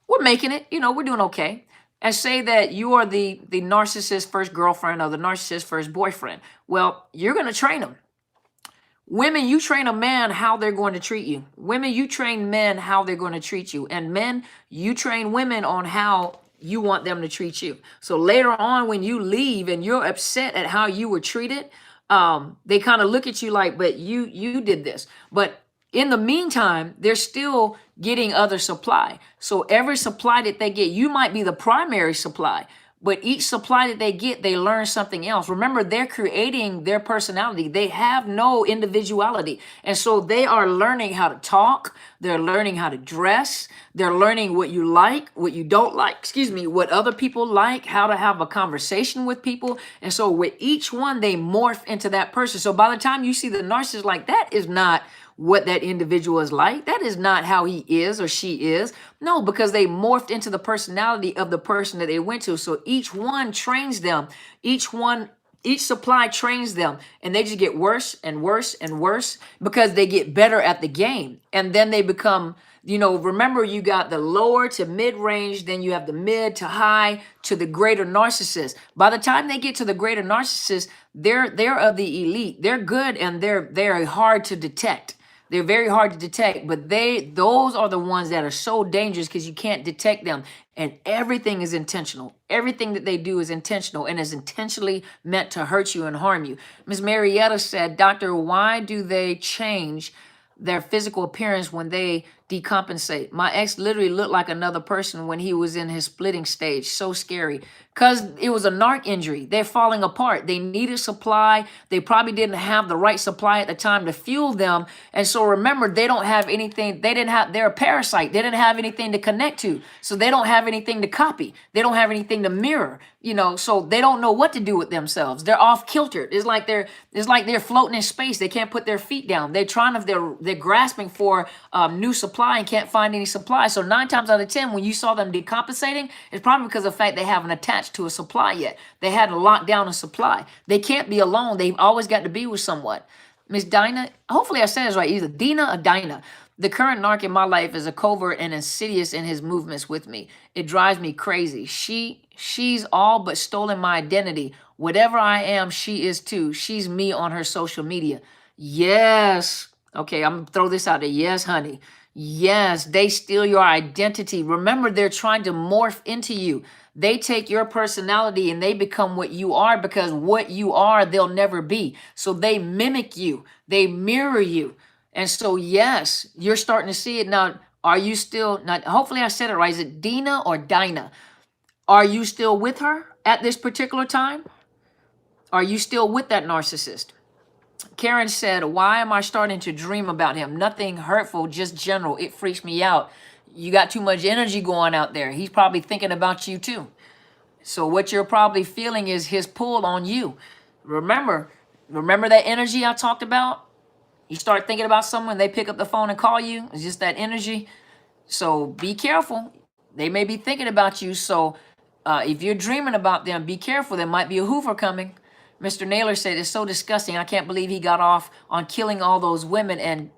we're making it, we're doing okay. And say that you are the narcissist first girlfriend or the narcissist first boyfriend. Well, you're going to train them. Women, you train a man how they're going to treat you. Women, you train men how they're going to treat you. And men, you train women on how you want them to treat you. So later on, when you leave and you're upset at how you were treated, they kind of look at you like, but you did this. But in the meantime, they're still getting other supply. So every supply that they get, you might be the primary supply, but each supply that they get, they learn something else. Remember, they're creating their personality. They have no individuality. And so they are learning how to talk. They're learning how to dress. They're learning what you like, what you don't like, what other people like, how to have a conversation with people. And so with each one, they morph into that person. So by the time you see the narcissist, like, that is not what that individual is like. That is not how he is or she is. No, because they morphed into the personality of the person that they went to. So each one trains them. Each supply trains them, and they just get worse and worse and worse because they get better at the game. And then they become, remember, you got the lower to mid range, then you have the mid to high to the greater narcissist. By the time they get to the greater narcissist, they're of the elite. They're good, and they're hard to detect. They're very hard to detect, but those are the ones that are so dangerous because you can't detect them. And everything is intentional. Everything that they do is intentional and is intentionally meant to hurt you and harm you. Ms. Marietta said, Doctor, why do they change their physical appearance when they decompensate? My ex literally looked like another person when he was in his splitting stage. So scary. Because it was a narc injury. They're falling apart. They needed supply. They probably didn't have the right supply at the time to fuel them. And so remember, they don't have anything. They're a parasite. They didn't have anything to connect to. So they don't have anything to copy. They don't have anything to mirror, so they don't know what to do with themselves. They're off kilter. It's like they're floating in space. They can't put their feet down. They're grasping for new supply and can't find any supply. So 9 times out of 10, when you saw them decompensating, it's probably because of the fact they haven't attached to a supply yet. They hadn't locked down a supply. They can't be alone. They've always got to be with someone. Miss Dinah, hopefully I said this right, either Dina or Dinah. The current narc in my life is a covert and insidious in his movements with me. It drives me crazy. She's all but stolen my identity. Whatever I am, she is too. She's me on her social media. Yes. Okay, I'm gonna throw this out there. Yes, honey. Yes, they steal your identity. Remember, they're trying to morph into you. They take your personality and they become what you are, because what you are, they'll never be. So they mimic you. They mirror you. And so, yes, you're starting to see it now. Are you still, not? Hopefully I said it right. Is it Dina or Dinah? Are you still with her at this particular time? Are you still with that narcissist? Karen said, why am I starting to dream about him? Nothing hurtful, just general. It freaks me out. You got too much energy going out there. He's probably thinking about you too. So what you're probably feeling is his pull on you. Remember that energy I talked about? You start thinking about someone, they pick up the phone and call you. It's just that energy. So be careful. They may be thinking about you. So if you're dreaming about them, be careful. There might be a Hoover coming. Mr. Naylor said, it's so disgusting. I can't believe he got off on killing all those women and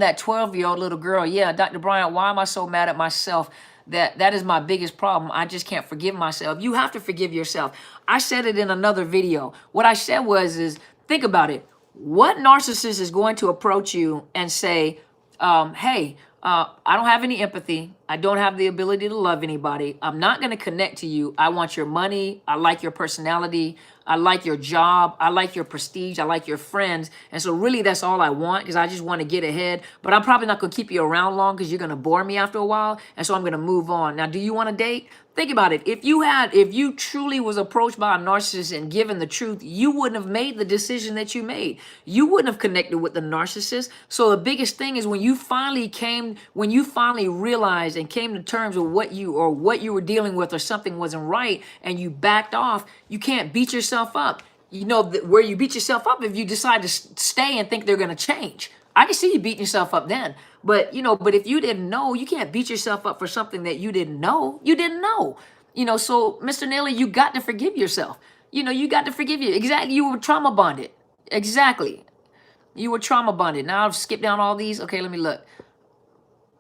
that 12-year-old little girl. Yeah, Dr. Bryant, why am I so mad at myself? That is my biggest problem. I just can't forgive myself. You have to forgive yourself. I said it in another video. What I said is think about it. What narcissist is going to approach you and say, hey, I don't have any empathy. I don't have the ability to love anybody. I'm not going to connect to you. I want your money. I like your personality. I like your job. I like your prestige. I like your friends. And so really that's all I want, because I just want to get ahead. But I'm probably not going to keep you around long because you're going to bore me after a while. And so I'm going to move on. Now, do you want to date? Think about it. If you truly was approached by a narcissist and given the truth, you wouldn't have made the decision that you made. You wouldn't have connected with the narcissist. So the biggest thing is when you finally realized and came to terms with what you were dealing with, or something wasn't right, and you backed off, you can't beat yourself up. You know where you beat yourself up if you decide to stay and think they're going to change. I can see you beating yourself up then. But, but if you didn't know, you can't beat yourself up for something that you didn't know. You didn't know. So Mr. Naylor, you got to forgive yourself. You got to forgive you. Exactly. You were trauma bonded. Exactly. You were trauma bonded. Now I've skipped down all these. Okay, let me look.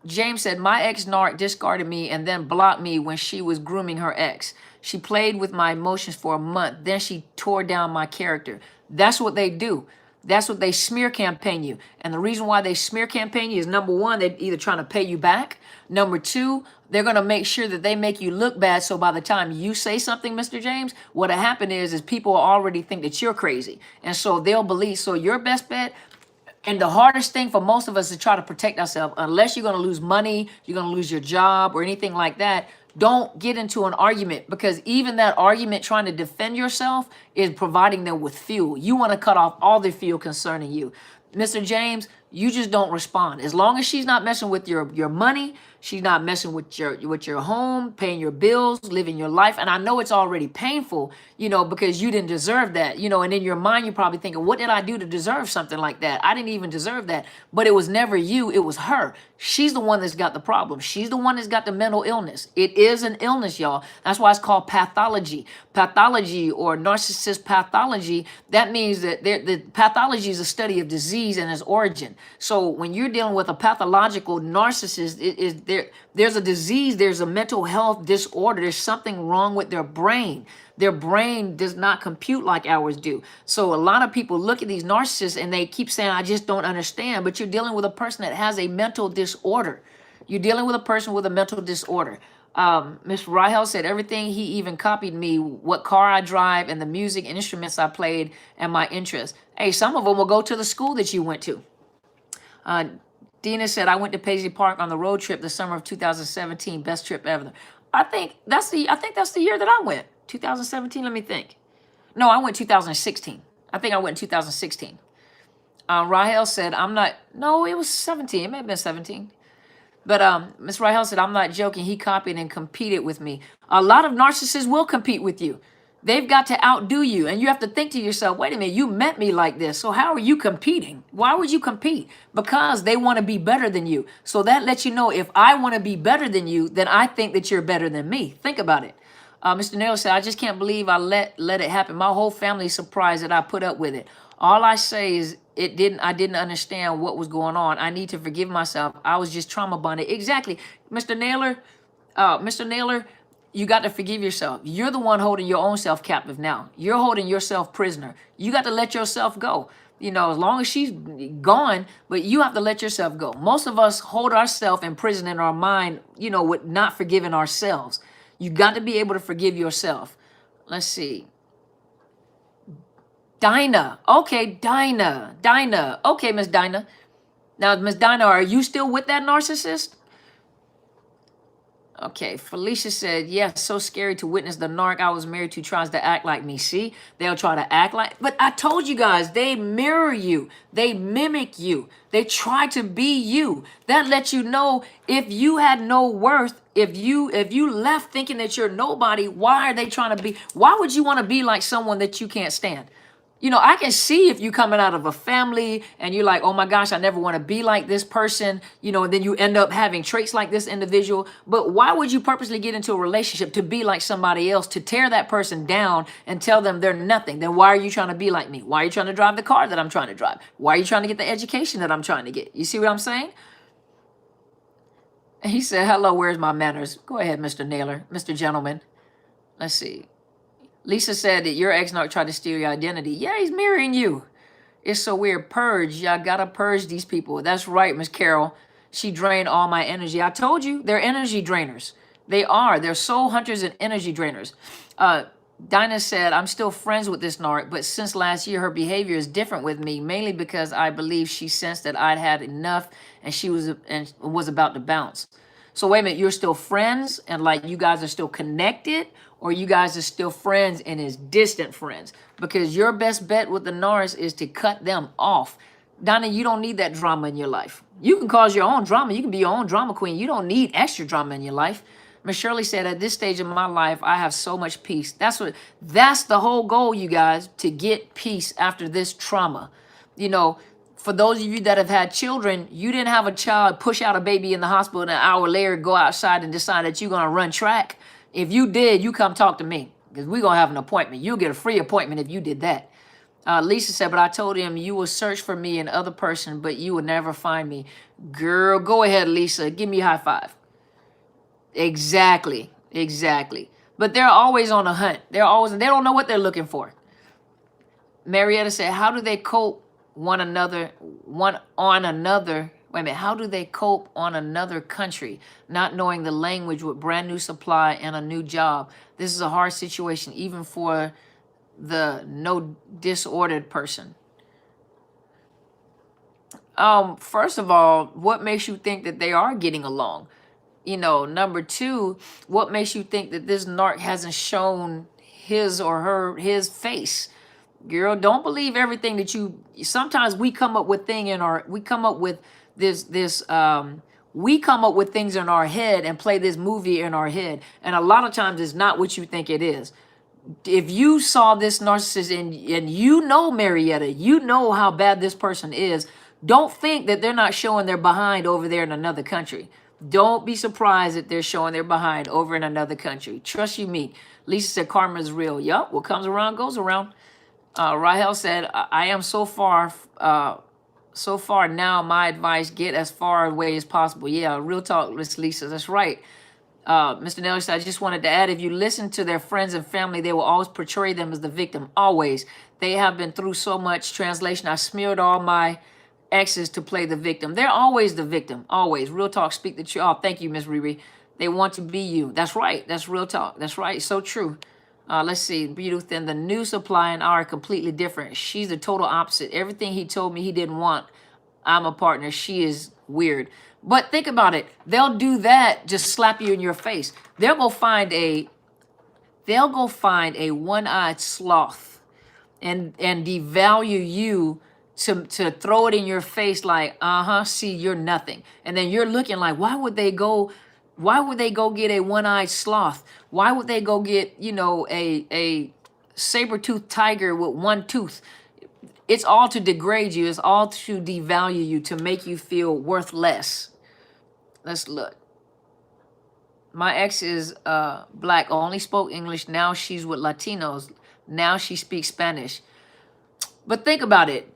James said, my ex-narc discarded me and then blocked me when she was grooming her ex. She played with my emotions for a month. Then she tore down my character. That's what they do. That's what they smear campaign you. And the reason why they smear campaign you is, number one, they're either trying to pay you back. Number two, they're going to make sure that they make you look bad. So by the time you say something, Mr. James, what'll happen is people already think that you're crazy. And so they'll believe. So your best bet, and the hardest thing for most of us is to try to protect ourselves. Unless you're going to lose money, you're going to lose your job or anything like that, don't get into an argument, because even that argument trying to defend yourself is providing them with fuel. You want to cut off all the fuel concerning you. Mr. James, you just don't respond. As long as she's not messing with your money, she's not messing with your home, paying your bills, living your life. And I know it's already painful, because you didn't deserve that, and in your mind, you're probably thinking, what did I do to deserve something like that? I didn't even deserve that. But it was never you, it was her. She's the one that's got the problem. She's the one that's got the mental illness. It is an illness, y'all. That's why it's called pathology. Pathology, or narcissist pathology, that means that the pathology is a study of disease and its origin. So when you're dealing with a pathological narcissist, there's a disease, there's a mental health disorder, there's something wrong with their brain. Their brain does not compute like ours do. So a lot of people look at these narcissists and they keep saying, I just don't understand. But you're dealing with a person that has a mental disorder. You're dealing with a person with a mental disorder. Miss Rahel said everything, he even copied me, what car I drive and the music and instruments I played and my interests. Hey, some of them will go to the school that you went to. Dina said, I went to Paisley Park on the road trip the summer of 2017. Best trip ever. I think that's the year that I went. 2017, let me think. No, I went 2016. I think I went in 2016. Rahel said, no, it was 17. It may have been 17. But Miss Rahel said, I'm not joking. He copied and competed with me. A lot of narcissists will compete with you. They've got to outdo you. And you have to think to yourself, wait a minute, you met me like this. So how are you competing? Why would you compete? Because they want to be better than you. So that lets you know, if I want to be better than you, then I think that you're better than me. Think about it. Mr. Naylor said, I just can't believe I let it happen. My whole family is surprised that I put up with it. All I say is I didn't understand what was going on. I need to forgive myself. I was just trauma bonded. Exactly. Mr. Naylor, you got to forgive yourself. You're the one holding your own self captive now. You're holding yourself prisoner. You got to let yourself go. As long as she's gone, but you have to let yourself go. Most of us hold ourselves in prison in our mind, with not forgiving ourselves. You got to be able to forgive yourself. Let's see. Dinah. Okay, Dinah. Okay, Miss Dinah. Now, Miss Dinah, are you still with that narcissist? Okay, Felicia said, yes, so scary to witness the narc I was married to tries to act like me. See, they'll try to act like, but I told you guys, they mirror you. They mimic you. They try to be you. That lets you know if you had no worth, if you left thinking that you're nobody, why are they trying to be? Why would you want to be like someone that you can't stand? I can see if you coming out of a family and you're like, oh my gosh, I never want to be like this person, and then you end up having traits like this individual. But why would you purposely get into a relationship to be like somebody else, to tear that person down and tell them they're nothing? Then why are you trying to be like me? Why are you trying to drive the car that I'm trying to drive? Why are you trying to get the education that I'm trying to get? You see what I'm saying? He said, hello, where's my manners? Go ahead, Mr. Naylor, Mr. Gentleman. Let's see. Lisa said that your ex-narc tried to steal your identity. Yeah, he's mirroring you. It's so weird. Purge. Y'all gotta purge these people. That's right, Miss Carol. She drained all my energy. I told you, they're energy drainers. They are. They're soul hunters and energy drainers. Dinah said, I'm still friends with this narc, but since last year, her behavior is different with me, mainly because I believe she sensed that I'd had enough and she was about to bounce. So wait a minute, you're still friends and like you guys are still connected, or you guys are still friends and is distant friends? Because your best bet with the narc is to cut them off. Donna, you don't need that drama in your life. You can cause your own drama. You can be your own drama queen. You don't need extra drama in your life. Miss Shirley said, at this stage of my life, I have so much peace. That's the whole goal, you guys, to get peace after this trauma. You know, for those of you that have had children, you didn't have a child push out a baby in the hospital and an hour later go outside and decide that you're going to run track. If you did, you come talk to me because we're going to have an appointment. You'll get a free appointment if you did that. Lisa said, but I told him you will search for me and other person, but you will never find me. Girl, go ahead, Lisa. Give me a high five. Exactly. But they're always on a hunt. They don't know what they're looking for. Marietta said, how do they cope one on another? Wait a minute. How do they cope on another country, not knowing the language with brand new supply and a new job? This is a hard situation, even for the no disordered person. First of all, what makes you think that they are getting along? You know, number two, what makes you think that this narc hasn't shown his face? Girl, don't believe everything that sometimes we come up with things in our head and play this movie in our head. And a lot of times it's not what you think it is. If you saw this narcissist and you know Marietta, you know how bad this person is, don't think that they're not showing their behind over there in another country. Don't be surprised that they're showing their behind over in another country. Trust you me. Lisa said karma is real. Yup, what comes around goes around. Rahel said, I am so far now, my advice, get as far away as possible. Yeah, real talk, Miss Lisa, that's right. Mr. Nelly said, I just wanted to add, if you listen to their friends and family, they will always portray them as the victim, always. They have been through so much. Translation, I smeared all my exes to play the victim. They're always the victim, always. Real talk, speak the truth. Oh, thank you, Miss Riri. They want to be you. That's right. That's real talk. That's right. So true. Let's see. Beautiful. Then the new supply and I are completely different. She's the total opposite. Everything he told me he didn't want, I'm a partner. She is weird. But think about it. They'll do that, just slap you in your face. They'll go find a one-eyed sloth and devalue you to throw it in your face like, see, you're nothing. And then you're looking like, why would they go get a one-eyed sloth? Why would they go get, a saber-toothed tiger with one tooth? It's all to degrade you. It's all to devalue you, to make you feel worth less. Let's look. My ex is black, only spoke English. Now she's with Latinos. Now she speaks Spanish. But think about it.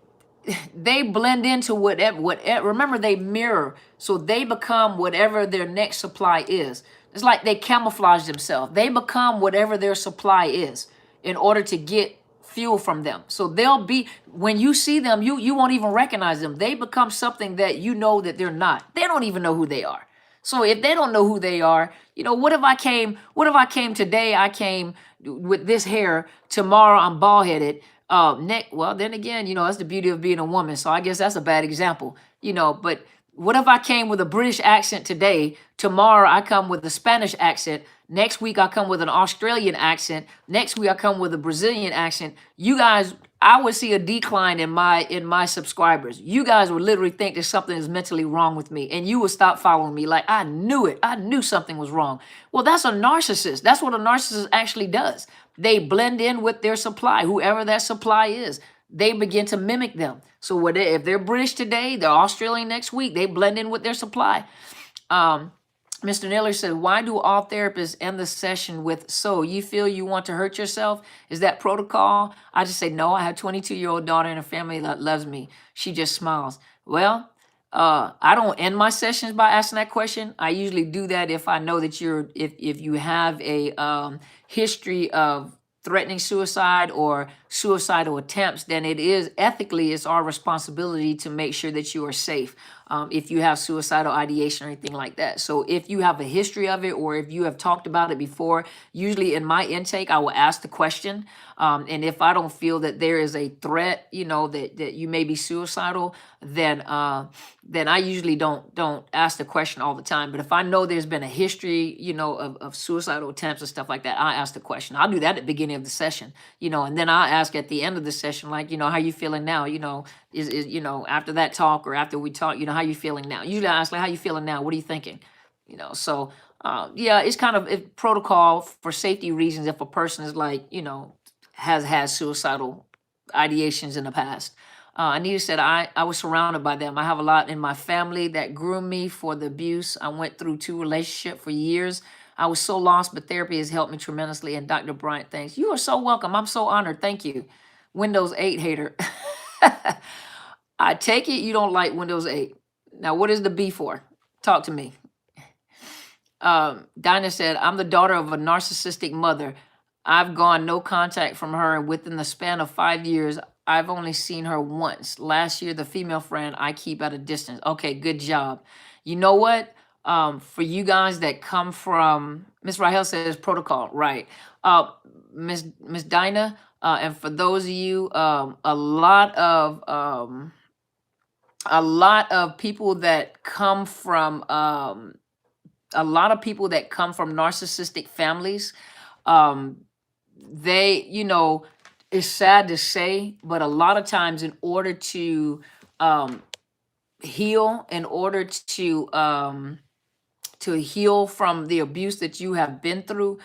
They blend into whatever, remember, they mirror. So they become whatever their next supply is. It's like they camouflage themselves. They become whatever their supply is in order to get fuel from them. So they'll be, when you see them, you won't even recognize them. They become something that you know that they're not. They don't even know who they are. So if they don't know who they are, what if I came today, I came with this hair, tomorrow I'm bald headed. Well, then again, that's the beauty of being a woman. So I guess that's a bad example, but what if I came with a British accent today, tomorrow I come with a Spanish accent, next week I come with an Australian accent, next week I come with a Brazilian accent? You guys, I would see a decline in my subscribers. You guys would literally think that something is mentally wrong with me, and you would stop following me like, I knew it. I knew something was wrong. Well, that's a narcissist. That's what a narcissist actually does. They blend in with their supply, whoever that supply is. They begin to mimic them. So if they're British today, they're Australian next week, they blend in with their supply. Mr. Naylor said, why do all therapists end the session with, so you feel you want to hurt yourself? Is that protocol? I just say, no, I have a 22-year-old daughter and a family that loves me. She just smiles. Well, I don't end my sessions by asking that question. I usually do that if I know that if you have a history of threatening suicide or suicidal attempts, then it's our responsibility to make sure that you are safe. if you have suicidal ideation or anything like that. So if you have a history of it, or if you have talked about it before, usually in my intake, I will ask the question. And if I don't feel that there is a threat, that you may be suicidal, then I usually don't ask the question all the time. But if I know there's been a history, of suicidal attempts and stuff like that, I ask the question. I'll do that at the beginning of the session, and then I'll ask at the end of the session, like, how you feeling now? Is after that talk or after we talk, how you feeling now? Usually I ask, like, how you feeling now? What are you thinking? So yeah, it's kind of protocol for safety reasons if a person is like, has had suicidal ideations in the past. Anita said, I was surrounded by them. I have a lot in my family that groomed me for the abuse. I went through 2 relationships for years. I was so lost, but therapy has helped me tremendously. And Dr. Bryant, thanks. You are so welcome. I'm so honored. Thank you. Windows 8 hater. I take it you don't like Windows 8. Now, what is the B for? Talk to me. Dinah said, I'm the daughter of a narcissistic mother. I've gone no contact from her, and within the span of 5 years, I've only seen her once. Last year, the female friend I keep at a distance. Okay, good job. You know what? For you guys that come from, Miss Rahel says protocol, right? Miss Dinah, and for those of you, a lot of people that come from narcissistic families, they, it's sad to say, but a lot of times in order to heal, in order to heal from the abuse that you have been through,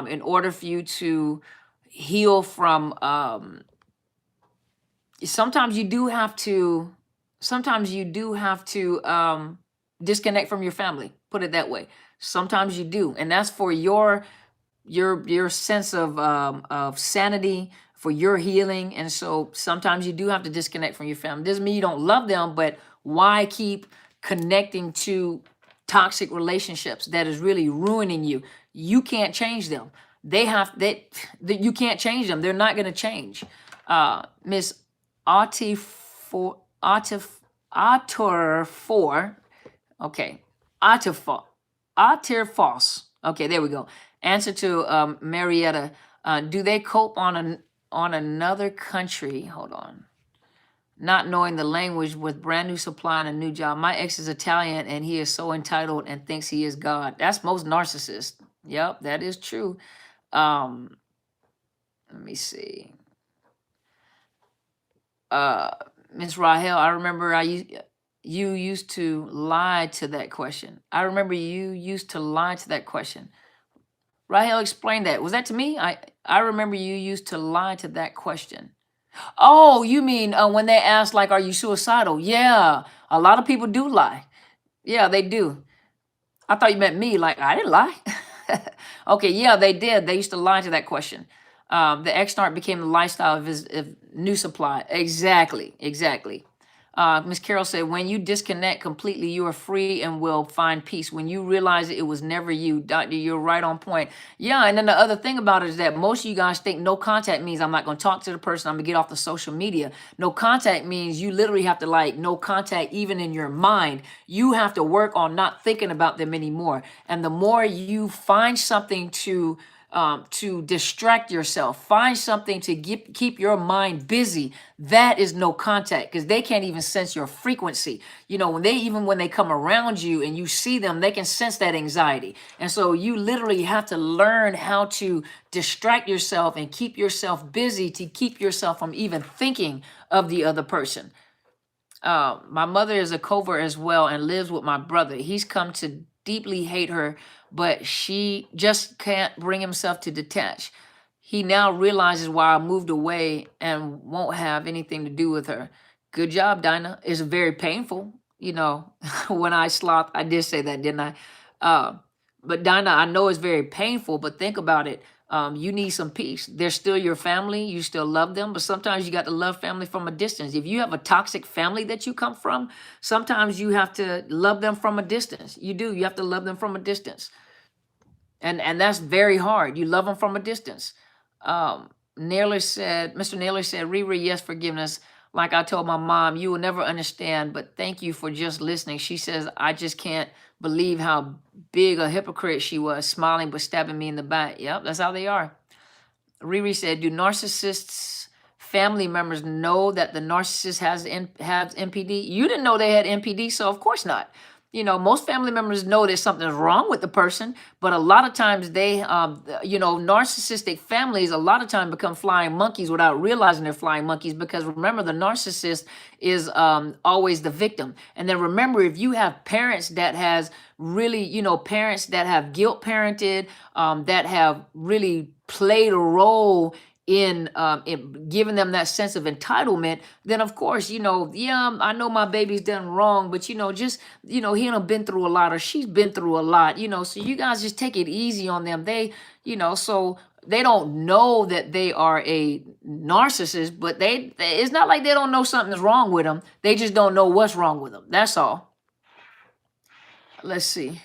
in order for you to heal from, sometimes you do have to disconnect from your family, put it that way. Sometimes you do, and that's for your sense of sanity, for your healing. And so sometimes you do have to disconnect from your family. Doesn't mean you don't love them, but why keep connecting to toxic relationships that is really ruining you? You can't change them. You can't change them. They're not going to change. Miss Atur4, okay, Atirfos. Okay, there we go. Answer to Marietta. Do they cope on another country? Hold on. Not knowing the language with brand new supply and a new job. My ex is Italian and he is so entitled and thinks he is God. That's most narcissists. Yep, that is true. Let me see. Ms. Rahel, I remember you used to lie to that question. I remember you used to lie to that question. Rahel, explain that. Was that to me? I remember you used to lie to that question. Oh, you mean when they ask, like, are you suicidal? Yeah, a lot of people do lie. Yeah, they do. I thought you meant me. Like, I didn't lie. Okay, yeah, they did. They used to lie to that question. The X-Narc became the lifestyle of his new supply. Exactly. Ms. Carroll said, when you disconnect completely, you are free and will find peace. When you realize it was never you, Doctor, you're right on point. Yeah, and then the other thing about it is that most of you guys think no contact means I'm not going to talk to the person, I'm going to get off the social media. No contact means you literally have to, like, no contact even in your mind. You have to work on not thinking about them anymore. And the more you find something to distract yourself, find something to keep your mind busy, that is no contact, because they can't even sense your frequency. When they come around you and you see them, they can sense that anxiety. And so you literally have to learn how to distract yourself and keep yourself busy to keep yourself from even thinking of the other person. My mother is a covert as well and lives with my brother. He's come to deeply hate her, but she just can't bring himself to detach. He now realizes why I moved away and won't have anything to do with her. Good job, Dinah. It's very painful. When I sloth, I did say that, didn't I? But Dinah, I know it's very painful, but think about it. You need some peace. They're still your family. You still love them, but sometimes you got to love family from a distance. If you have a toxic family that you come from, sometimes you have to love them from a distance. You do. You have to love them from a distance. And that's very hard. You love them from a distance. Mr. Naylor said, Riri, yes, forgiveness. Like I told my mom, you will never understand, but thank you for just listening. She says, I just can't believe how big a hypocrite she was, smiling but stabbing me in the back. Yep, that's how they are. Riri said, do narcissists family members know that the narcissist has NPD? You didn't know they had NPD, so of course not. You know, most family members know there's something wrong with the person, but a lot of times they, narcissistic families a lot of time become flying monkeys without realizing they're flying monkeys, because remember, the narcissist is always the victim. And then remember, if you have parents that has really, parents that have guilt parented, that have really played a role in giving them that sense of entitlement, then of course, yeah, I know my baby's done wrong, but just, he done been through a lot, or she's been through a lot, so you guys just take it easy on them. They, so they don't know that they are a narcissist, but it's not like they don't know something's wrong with them. They just don't know what's wrong with them. That's all. Let's see.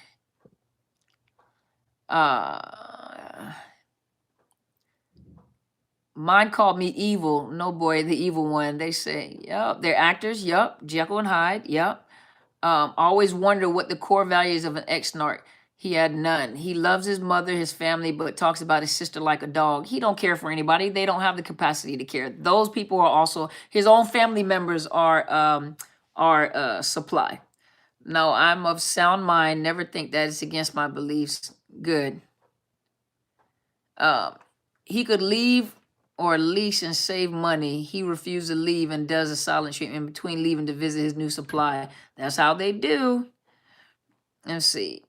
Mine called me evil. No, boy, the evil one. They say, yep, they're actors. Yep, Jekyll and Hyde. Yep. Always wonder what the core values of an ex-narc. He had none. He loves his mother, his family, but talks about his sister like a dog. He don't care for anybody. They don't have the capacity to care. Those people are also his own family members are supply. No, I'm of sound mind. Never think that it's against my beliefs. Good. He could leave or lease and save money. He refused to leave and does a silent treatment between leaving to visit his new supply. That's how they do. Let's see.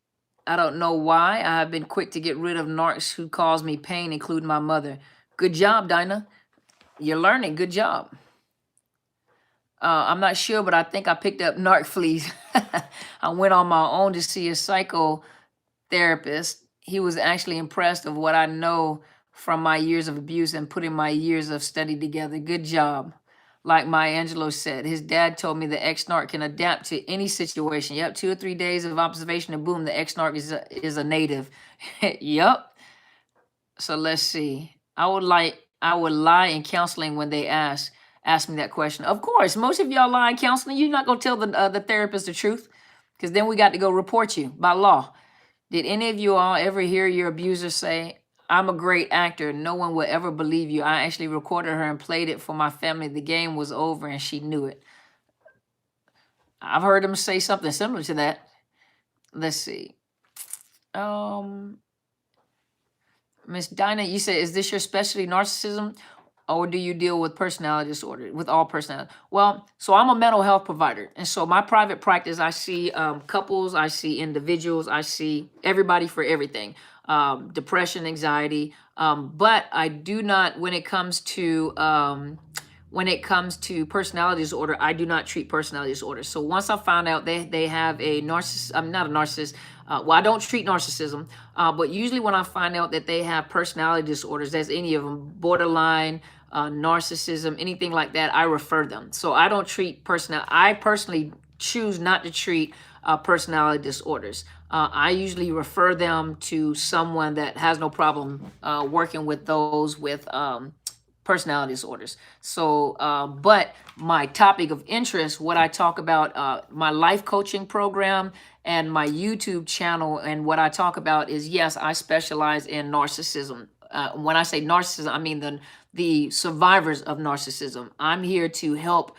I don't know why. I have been quick to get rid of narcs who cause me pain, including my mother. Good job, Dinah. You're learning. Good job. I'm not sure, but I think I picked up narc fleas. I went on my own to see a psychotherapist. He was actually impressed of what I know from my years of abuse and putting my years of study together. Good job. Like Maya Angelou said, his dad told me the ex-narc can adapt to any situation. Yep, 2 or 3 days of observation and boom, the ex-narc is a native. Yep. So let's see. I would lie in counseling when they ask me that question. Of course, most of y'all lie in counseling. You're not gonna tell the therapist the truth, because then we got to go report you by law. Did any of you all ever hear your abuser say, I'm a great actor, no one will ever believe you? I actually recorded her and played it for my family. The game was over and she knew it. I've heard them say something similar to that. Let's see. Miss Dinah, you said, is this your specialty, narcissism? Or do you deal with personality disorder, with all personality? Well, so I'm a mental health provider. And so my private practice, I see couples, I see individuals, I see everybody for everything. Depression, anxiety. But I do not, when it comes to personality disorder, I do not treat personality disorder. So once I found out they have a narcissist, I'm not a narcissist. Well, I don't treat narcissism, but usually when I find out that they have personality disorders, there's any of them, borderline, narcissism, anything like that, I refer them. So I don't treat I personally choose not to treat personality disorders. I usually refer them to someone that has no problem working with those with personality disorders. So, but my topic of interest, what I talk about, my life coaching program and my YouTube channel, and what I talk about is, yes, I specialize in narcissism. When I say narcissism, I mean the survivors of narcissism. I'm here to help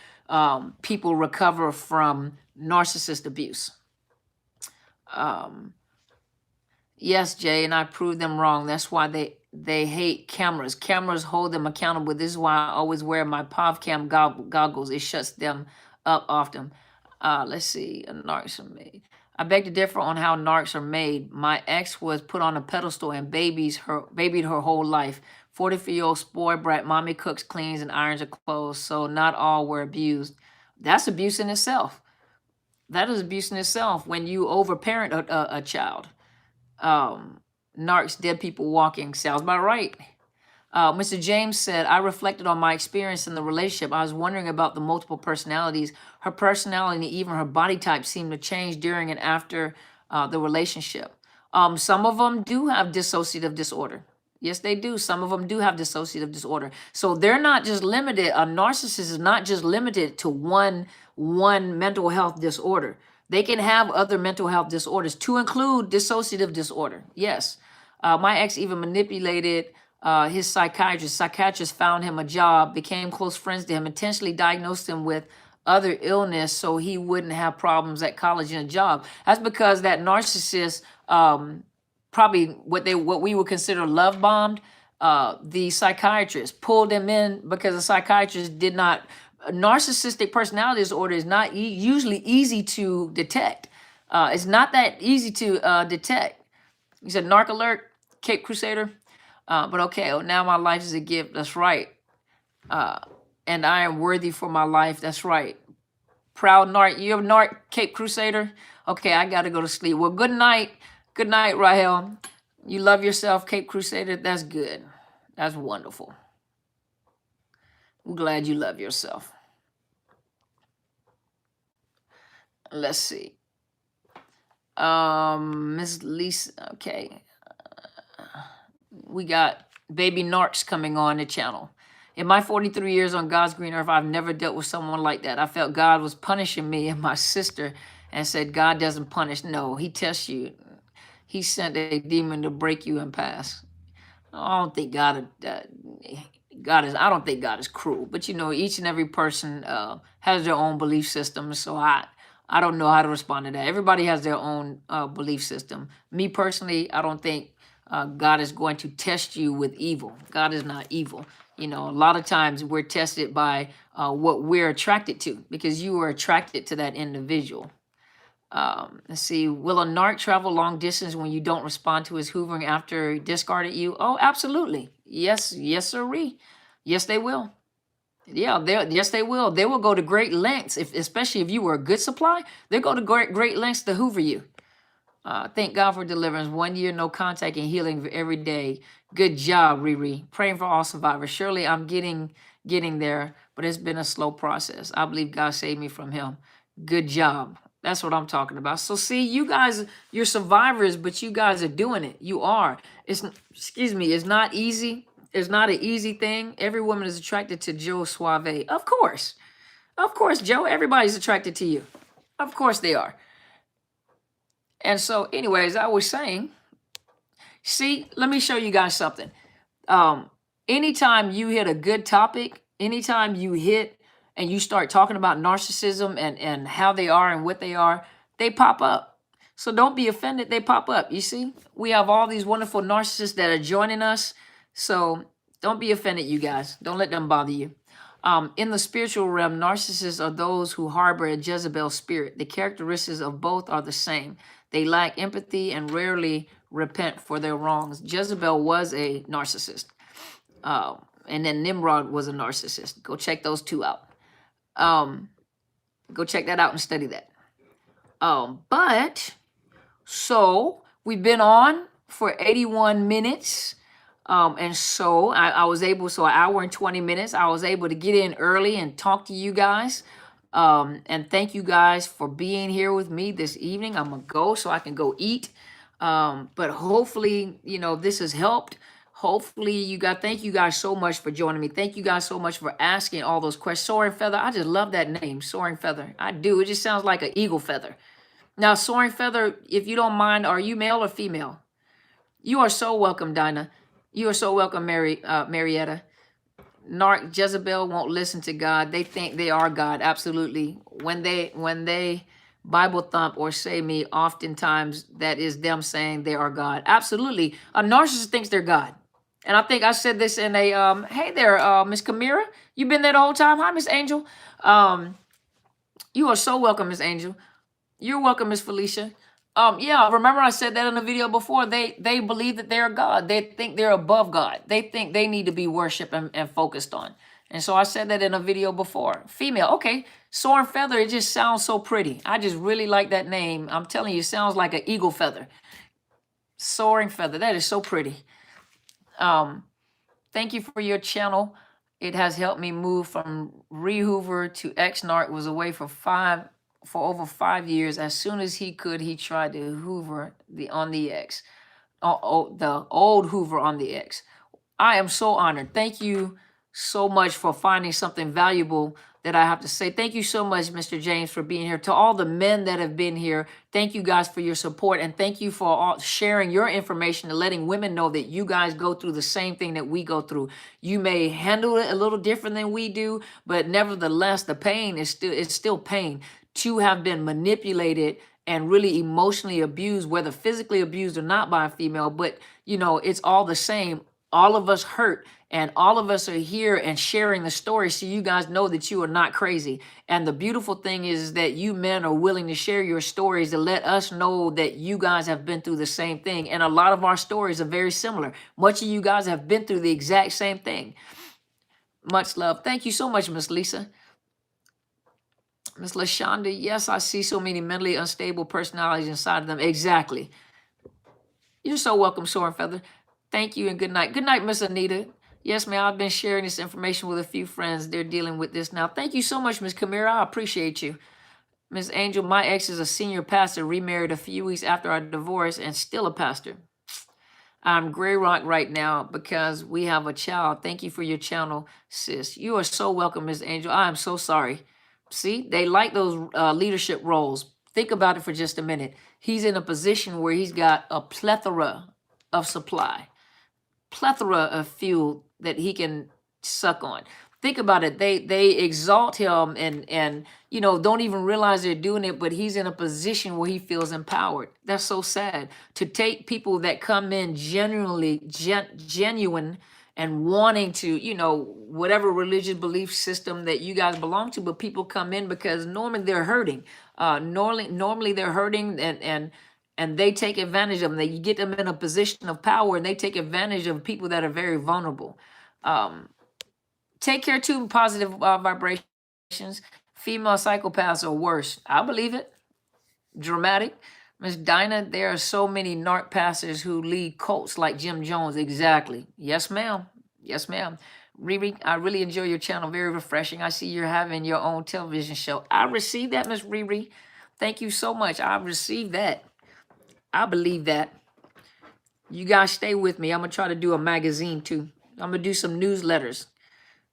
people recover from narcissist abuse. Yes, Jay, and I proved them wrong. That's why they hate cameras. Cameras hold them accountable. This is why I always wear my PovCam goggles. It shuts them up often. Let's see. Narcs are made. I beg to differ on how narcs are made. My ex was put on a pedestal and babied her whole life. 44-year-old spoiled brat. Mommy cooks, cleans, and irons her clothes. So not all were abused. That's abuse in itself. That is abuse in itself when you overparent a child. Narcs, dead people walking. Sounds about right. Mr. James said, I reflected on my experience in the relationship. I was wondering about the multiple personalities. Her personality, even her body type, seemed to change during and after the relationship. Some of them do have dissociative disorder. Yes, they do. Some of them do have dissociative disorder. So they're not just limited. A narcissist is not just limited to one mental health disorder. They can have other mental health disorders to include dissociative disorder. Yes. My ex even manipulated his psychiatrist. Psychiatrist found him a job, became close friends to him, intentionally diagnosed him with other illness so he wouldn't have problems at college and a job. That's because that narcissist probably what we would consider love bombed the psychiatrist, pulled him in because the psychiatrist did not. Narcissistic personality disorder is not usually easy to detect. It's not that easy to detect. You said narc alert, Cape Crusader. But okay, oh, now my life is a gift. That's right. And I am worthy for my life. That's right. Proud narc. You're a narc, Cape Crusader. Okay, I got to go to sleep. Well, good night. Good night, Rahel. You love yourself, Cape Crusader. That's good. That's wonderful. I'm glad you love yourself. Let's see. Miss Lisa. Okay. We got baby narcs coming on the channel. In my 43 years on God's green earth, I've never dealt with someone like that. I felt God was punishing me and my sister and said, God doesn't punish. No, he tests you. He sent a demon to break you and pass. I don't think God is cruel, but you know, each and every person has their own belief system. So I don't know how to respond to that. Everybody has their own belief system. Me personally, I don't think God is going to test you with evil. God is not evil. You know, a lot of times we're tested by what we're attracted to, because you are attracted to that individual. Let's see. Will a narc travel long distance when you don't respond to his hoovering after he discarded you? Oh, absolutely. Yes, sirree. Yes, they will. Yeah, yes, they will. They will go to great lengths, especially if you were a good supply. They go to great lengths to hoover you. Thank God for deliverance. 1 year, no contact and healing every day. Good job, Riri. Praying for all survivors. Surely I'm getting there, but it's been a slow process. I believe God saved me from him. Good job. That's what I'm talking about. So see, you guys, you're survivors, but you guys are doing it. You are. It's not easy. It's not an easy thing. Every woman is attracted to Joe Suave. Of course, Joe. Everybody's attracted to you. Of course they are. And so, anyways, I was saying, see, let me show you guys something. Anytime you hit a good topic, anytime you hit and you start talking about narcissism and how they are and what they are, they pop up. So don't be offended, they pop up. You see, we have all these wonderful narcissists that are joining us. So don't be offended, you guys. Don't let them bother you. In the spiritual realm, narcissists are those who harbor a Jezebel spirit. The characteristics of both are the same. They lack empathy and rarely repent for their wrongs. Jezebel was a narcissist. And then Nimrod was a narcissist. Go check those two out. Go check that out and study that. But so we've been on for 81 minutes. And so I was able, so an hour and 20 minutes, I was able to get in early and talk to you guys. And thank you guys for being here with me this evening. I'm gonna go so I can go eat. But hopefully, you know, this has helped. Hopefully you guys, thank you guys so much for joining me. Thank you guys so much for asking all those questions. Soaring Feather, I just love that name, Soaring Feather. I do, it just sounds like an eagle feather. Now, Soaring Feather, if you don't mind, are you male or female? You are so welcome, Dinah. You are so welcome, Marietta. Narc Jezebel won't listen to God. They think they are God. Absolutely. When they Bible thump or say me, oftentimes that is them saying they are God. Absolutely. A narcissist thinks they're God. And I think I said this in a hey there, Miss Kamira. You been there the whole time? Hi, Miss Angel. You are so welcome, Miss Angel. You're welcome, Miss Felicia. Yeah, remember I said that in a video before. They believe that they're God. They think they're above God. They think they need to be worshipped and focused on. And so I said that in a video before. Female, okay. Soaring Feather, it just sounds so pretty. I just really like that name. I'm telling you, it sounds like an eagle feather. Soaring Feather, that is so pretty. Thank you for your channel. It has helped me move from Rehoover to ex-narc. Was away for over 5 years. As soon as he could, he tried to hoover on the ex. the old Hoover on the X. I am so honored. Thank you so much for finding something valuable that I have to say. Thank you so much, Mr. James, for being here. To all the men that have been here, thank you guys for your support, and thank you for all sharing your information and letting women know that you guys go through the same thing that we go through. You may handle it a little different than we do, but nevertheless, the pain is still pain to have been manipulated and really emotionally abused, whether physically abused or not by a female. But it's all the same. All of us hurt, and all of us are here and sharing the story so you guys know that you are not crazy. And the beautiful thing is that you men are willing to share your stories to let us know that you guys have been through the same thing. And a lot of our stories are very similar. Much of you guys have been through the exact same thing. Much love. Thank you so much, Miss Lisa. Miss LaShonda, yes, I see so many mentally unstable personalities inside of them. Exactly. You're so welcome, Soaring Feather. Thank you and good night. Good night, Miss Anita. Yes, ma'am, I've been sharing this information with a few friends. They're dealing with this now. Thank you so much, Miss Kamira. I appreciate you. Miss Angel, my ex is a senior pastor, remarried a few weeks after our divorce and still a pastor. I'm gray rock right now because we have a child. Thank you for your channel, sis. You are so welcome, Miss Angel. I am so sorry. See, they like those leadership roles. Think about it for just a minute. He's in a position where he's got a plethora of supply, plethora of fuel that he can suck on. Think about it. They exalt him and don't even realize they're doing it, but he's in a position where he feels empowered. That's so sad. To take people that come in genuinely genuine and wanting to, whatever religious belief system that you guys belong to, but people come in because normally they're hurting. Normally they're hurting and they take advantage of them. They get them in a position of power and they take advantage of people that are very vulnerable. Take care too, positive vibrations. Female psychopaths are worse. I believe it. Dramatic. Miss Dinah, there are so many narc pastors who lead cults like Jim Jones. Exactly. Yes, ma'am. Yes, ma'am. Riri, I really enjoy your channel. Very refreshing. I see you're having your own television show. I received that, Miss Riri. Thank you so much. I received that. I believe that. You guys stay with me. I'm going to try to do a magazine too. I'm going to do some newsletters.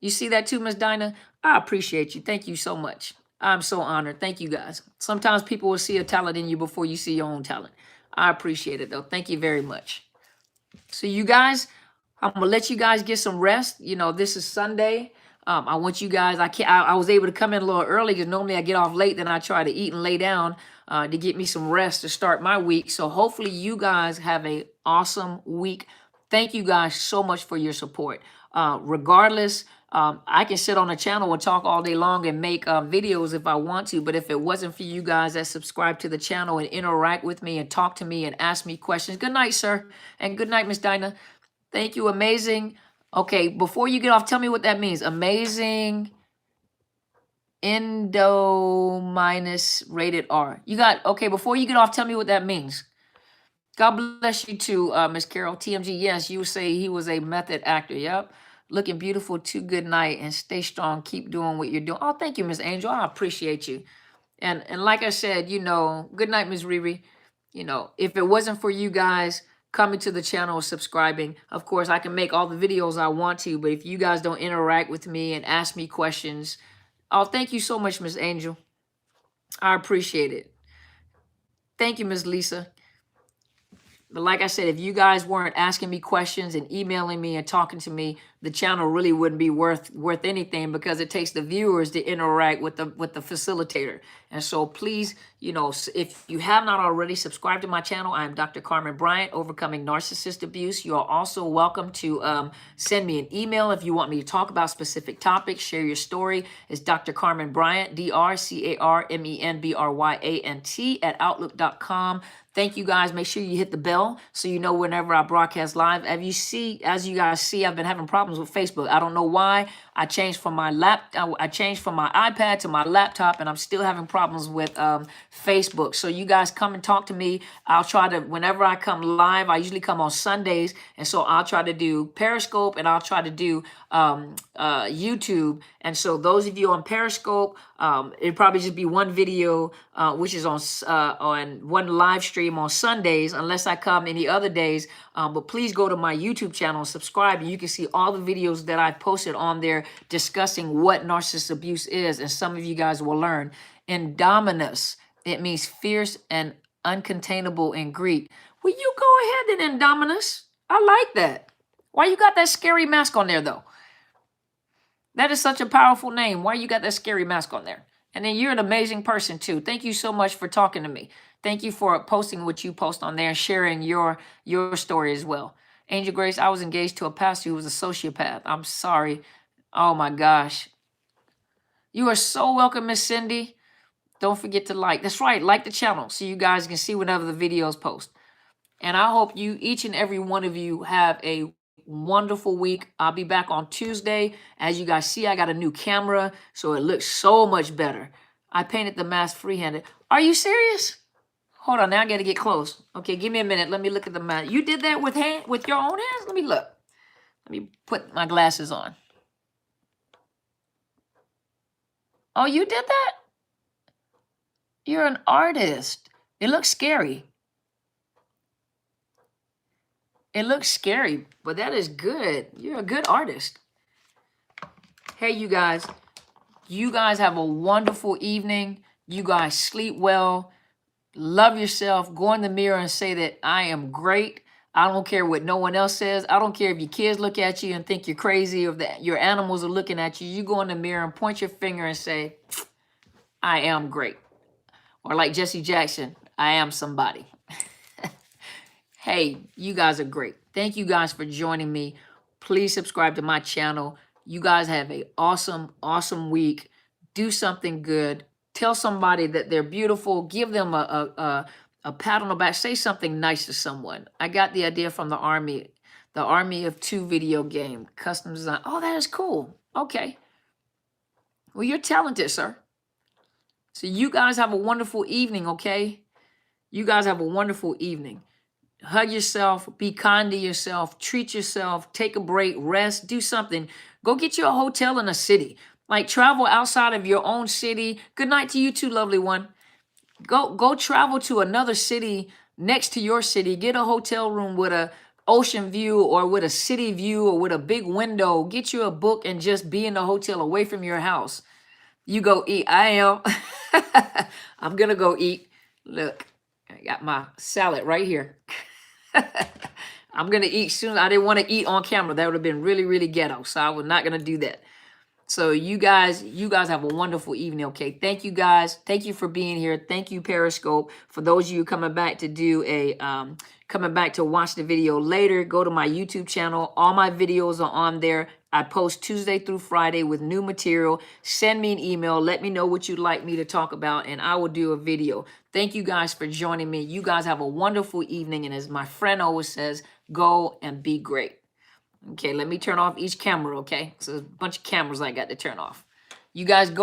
You see that too, Miss Dinah? I appreciate you. Thank you so much. I'm so honored. Thank you guys. Sometimes people will see a talent in you before you see your own talent. I appreciate it though. Thank you very much. So you guys, I'm going to let you guys get some rest. This is Sunday. I want you guys, I was able to come in a little early because normally I get off late, then I try to eat and lay down to get me some rest to start my week. So hopefully you guys have an awesome week. Thank you guys so much for your support. Regardless, I can sit on a channel and talk all day long and make videos if I want to, but if it wasn't for you guys that subscribe to the channel and interact with me and talk to me and ask me questions. Good night, sir. And good night, Miss Dinah. Thank you. Amazing. Okay, before you get off, tell me what that means. Amazing Indo minus rated R. Okay, before you get off, tell me what that means. God bless you too, Miss Carol. TMG, yes, you say he was a method actor. Yep. Looking beautiful too. Good night and stay strong. Keep doing what you're doing. Oh, thank you, Miss Angel. I appreciate you. And like I said, good night, Miss Riri. If it wasn't for you guys coming to the channel, subscribing, of course, I can make all the videos I want to, but if you guys don't interact with me and ask me questions, oh, thank you so much, Miss Angel. I appreciate it. Thank you, Miss Lisa. But like I said, if you guys weren't asking me questions and emailing me and talking to me, the channel really wouldn't be worth anything because it takes the viewers to interact with the facilitator. And so please, if you have not already subscribed to my channel, I am Dr. Carmen Bryant, Overcoming Narcissist Abuse. You are also welcome to send me an email if you want me to talk about specific topics, share your story. It's Dr. Carmen Bryant, DrCarmenBryant @outlook.com. Thank you guys. Make sure you hit the bell so you know whenever I broadcast live. As you guys see, I've been having problems with Facebook. I don't know why. I changed from my iPad to my laptop, and I'm still having problems with Facebook. So you guys come and talk to me. I'll try to, whenever I come live, I usually come on Sundays, and so I'll try to do Periscope and I'll try to do YouTube. And so those of you on Periscope, It'd probably just be one video, which is on one live stream on Sundays, unless I come any other days. But please go to my YouTube channel, subscribe, and you can see all the videos that I posted on there discussing what narcissist abuse is, and some of you guys will learn. Indominus, it means fierce and uncontainable in Greek. Will you go ahead and Indominus? I like that. Why you got that scary mask on there, though? That is such a powerful name. Why you got that scary mask on there? And then you're an amazing person, too. Thank you so much for talking to me. Thank you for posting what you post on there and sharing your story as well. Angel Grace, I was engaged to a pastor who was a sociopath. I'm sorry. Oh, my gosh. You are so welcome, Miss Cindy. Don't forget to like. That's right. Like the channel so you guys can see whenever the videos post. And I hope you, each and every one of you, have a wonderful week. I'll be back on Tuesday. As you guys see, I got a new camera, so it looks so much better. I painted the mask freehanded. Are you serious? Hold on, now I got to get close. Okay, give me a minute. Let me look at the mask. You did that with your own hands? Let me look. Let me put my glasses on. Oh, you did that? You're an artist. It looks scary. It looks scary, but that is good. You're a good artist. Hey, you guys have a wonderful evening. You guys sleep well. Love yourself. Go in the mirror and say that I am great. I don't care what no one else says. I don't care if your kids look at you and think you're crazy, or that your animals are looking at you. You go in the mirror and point your finger and say, I am great. Or like Jesse Jackson, I am somebody. Hey, you guys are great. Thank you guys for joining me. Please subscribe to my channel. You guys have an awesome, awesome week. Do something good. Tell somebody that they're beautiful. Give them a pat on the back. Say something nice to someone. I got the idea from the Army of Two video game. Custom design. Oh, that is cool. Okay. Well, you're talented, sir. So you guys have a wonderful evening, okay? You guys have a wonderful evening. Hug yourself, be kind to yourself, treat yourself, take a break, rest, do something. Go get you a hotel in a city. Like, travel outside of your own city. Good night to you too, lovely one. Go travel to another city next to your city. Get a hotel room with a ocean view or with a city view or with a big window. Get you a book and just be in the hotel away from your house. You go eat. I am. I'm going to go eat. Look, I got my salad right here. I'm going to eat soon. I didn't want to eat on camera. That would have been really, really ghetto. So I was not going to do that. So you guys have a wonderful evening, okay? Thank you, guys. Thank you for being here. Thank you, Periscope. For those of you coming back to do a, coming back to watch the video later, go to my YouTube channel. All my videos are on there. I post Tuesday through Friday with new material. Send me an email. Let me know what you'd like me to talk about, and I will do a video. Thank you guys for joining me. You guys have a wonderful evening, and as my friend always says, go and be great. Okay, let me turn off each camera, okay? So there's a bunch of cameras I got to turn off. You guys go.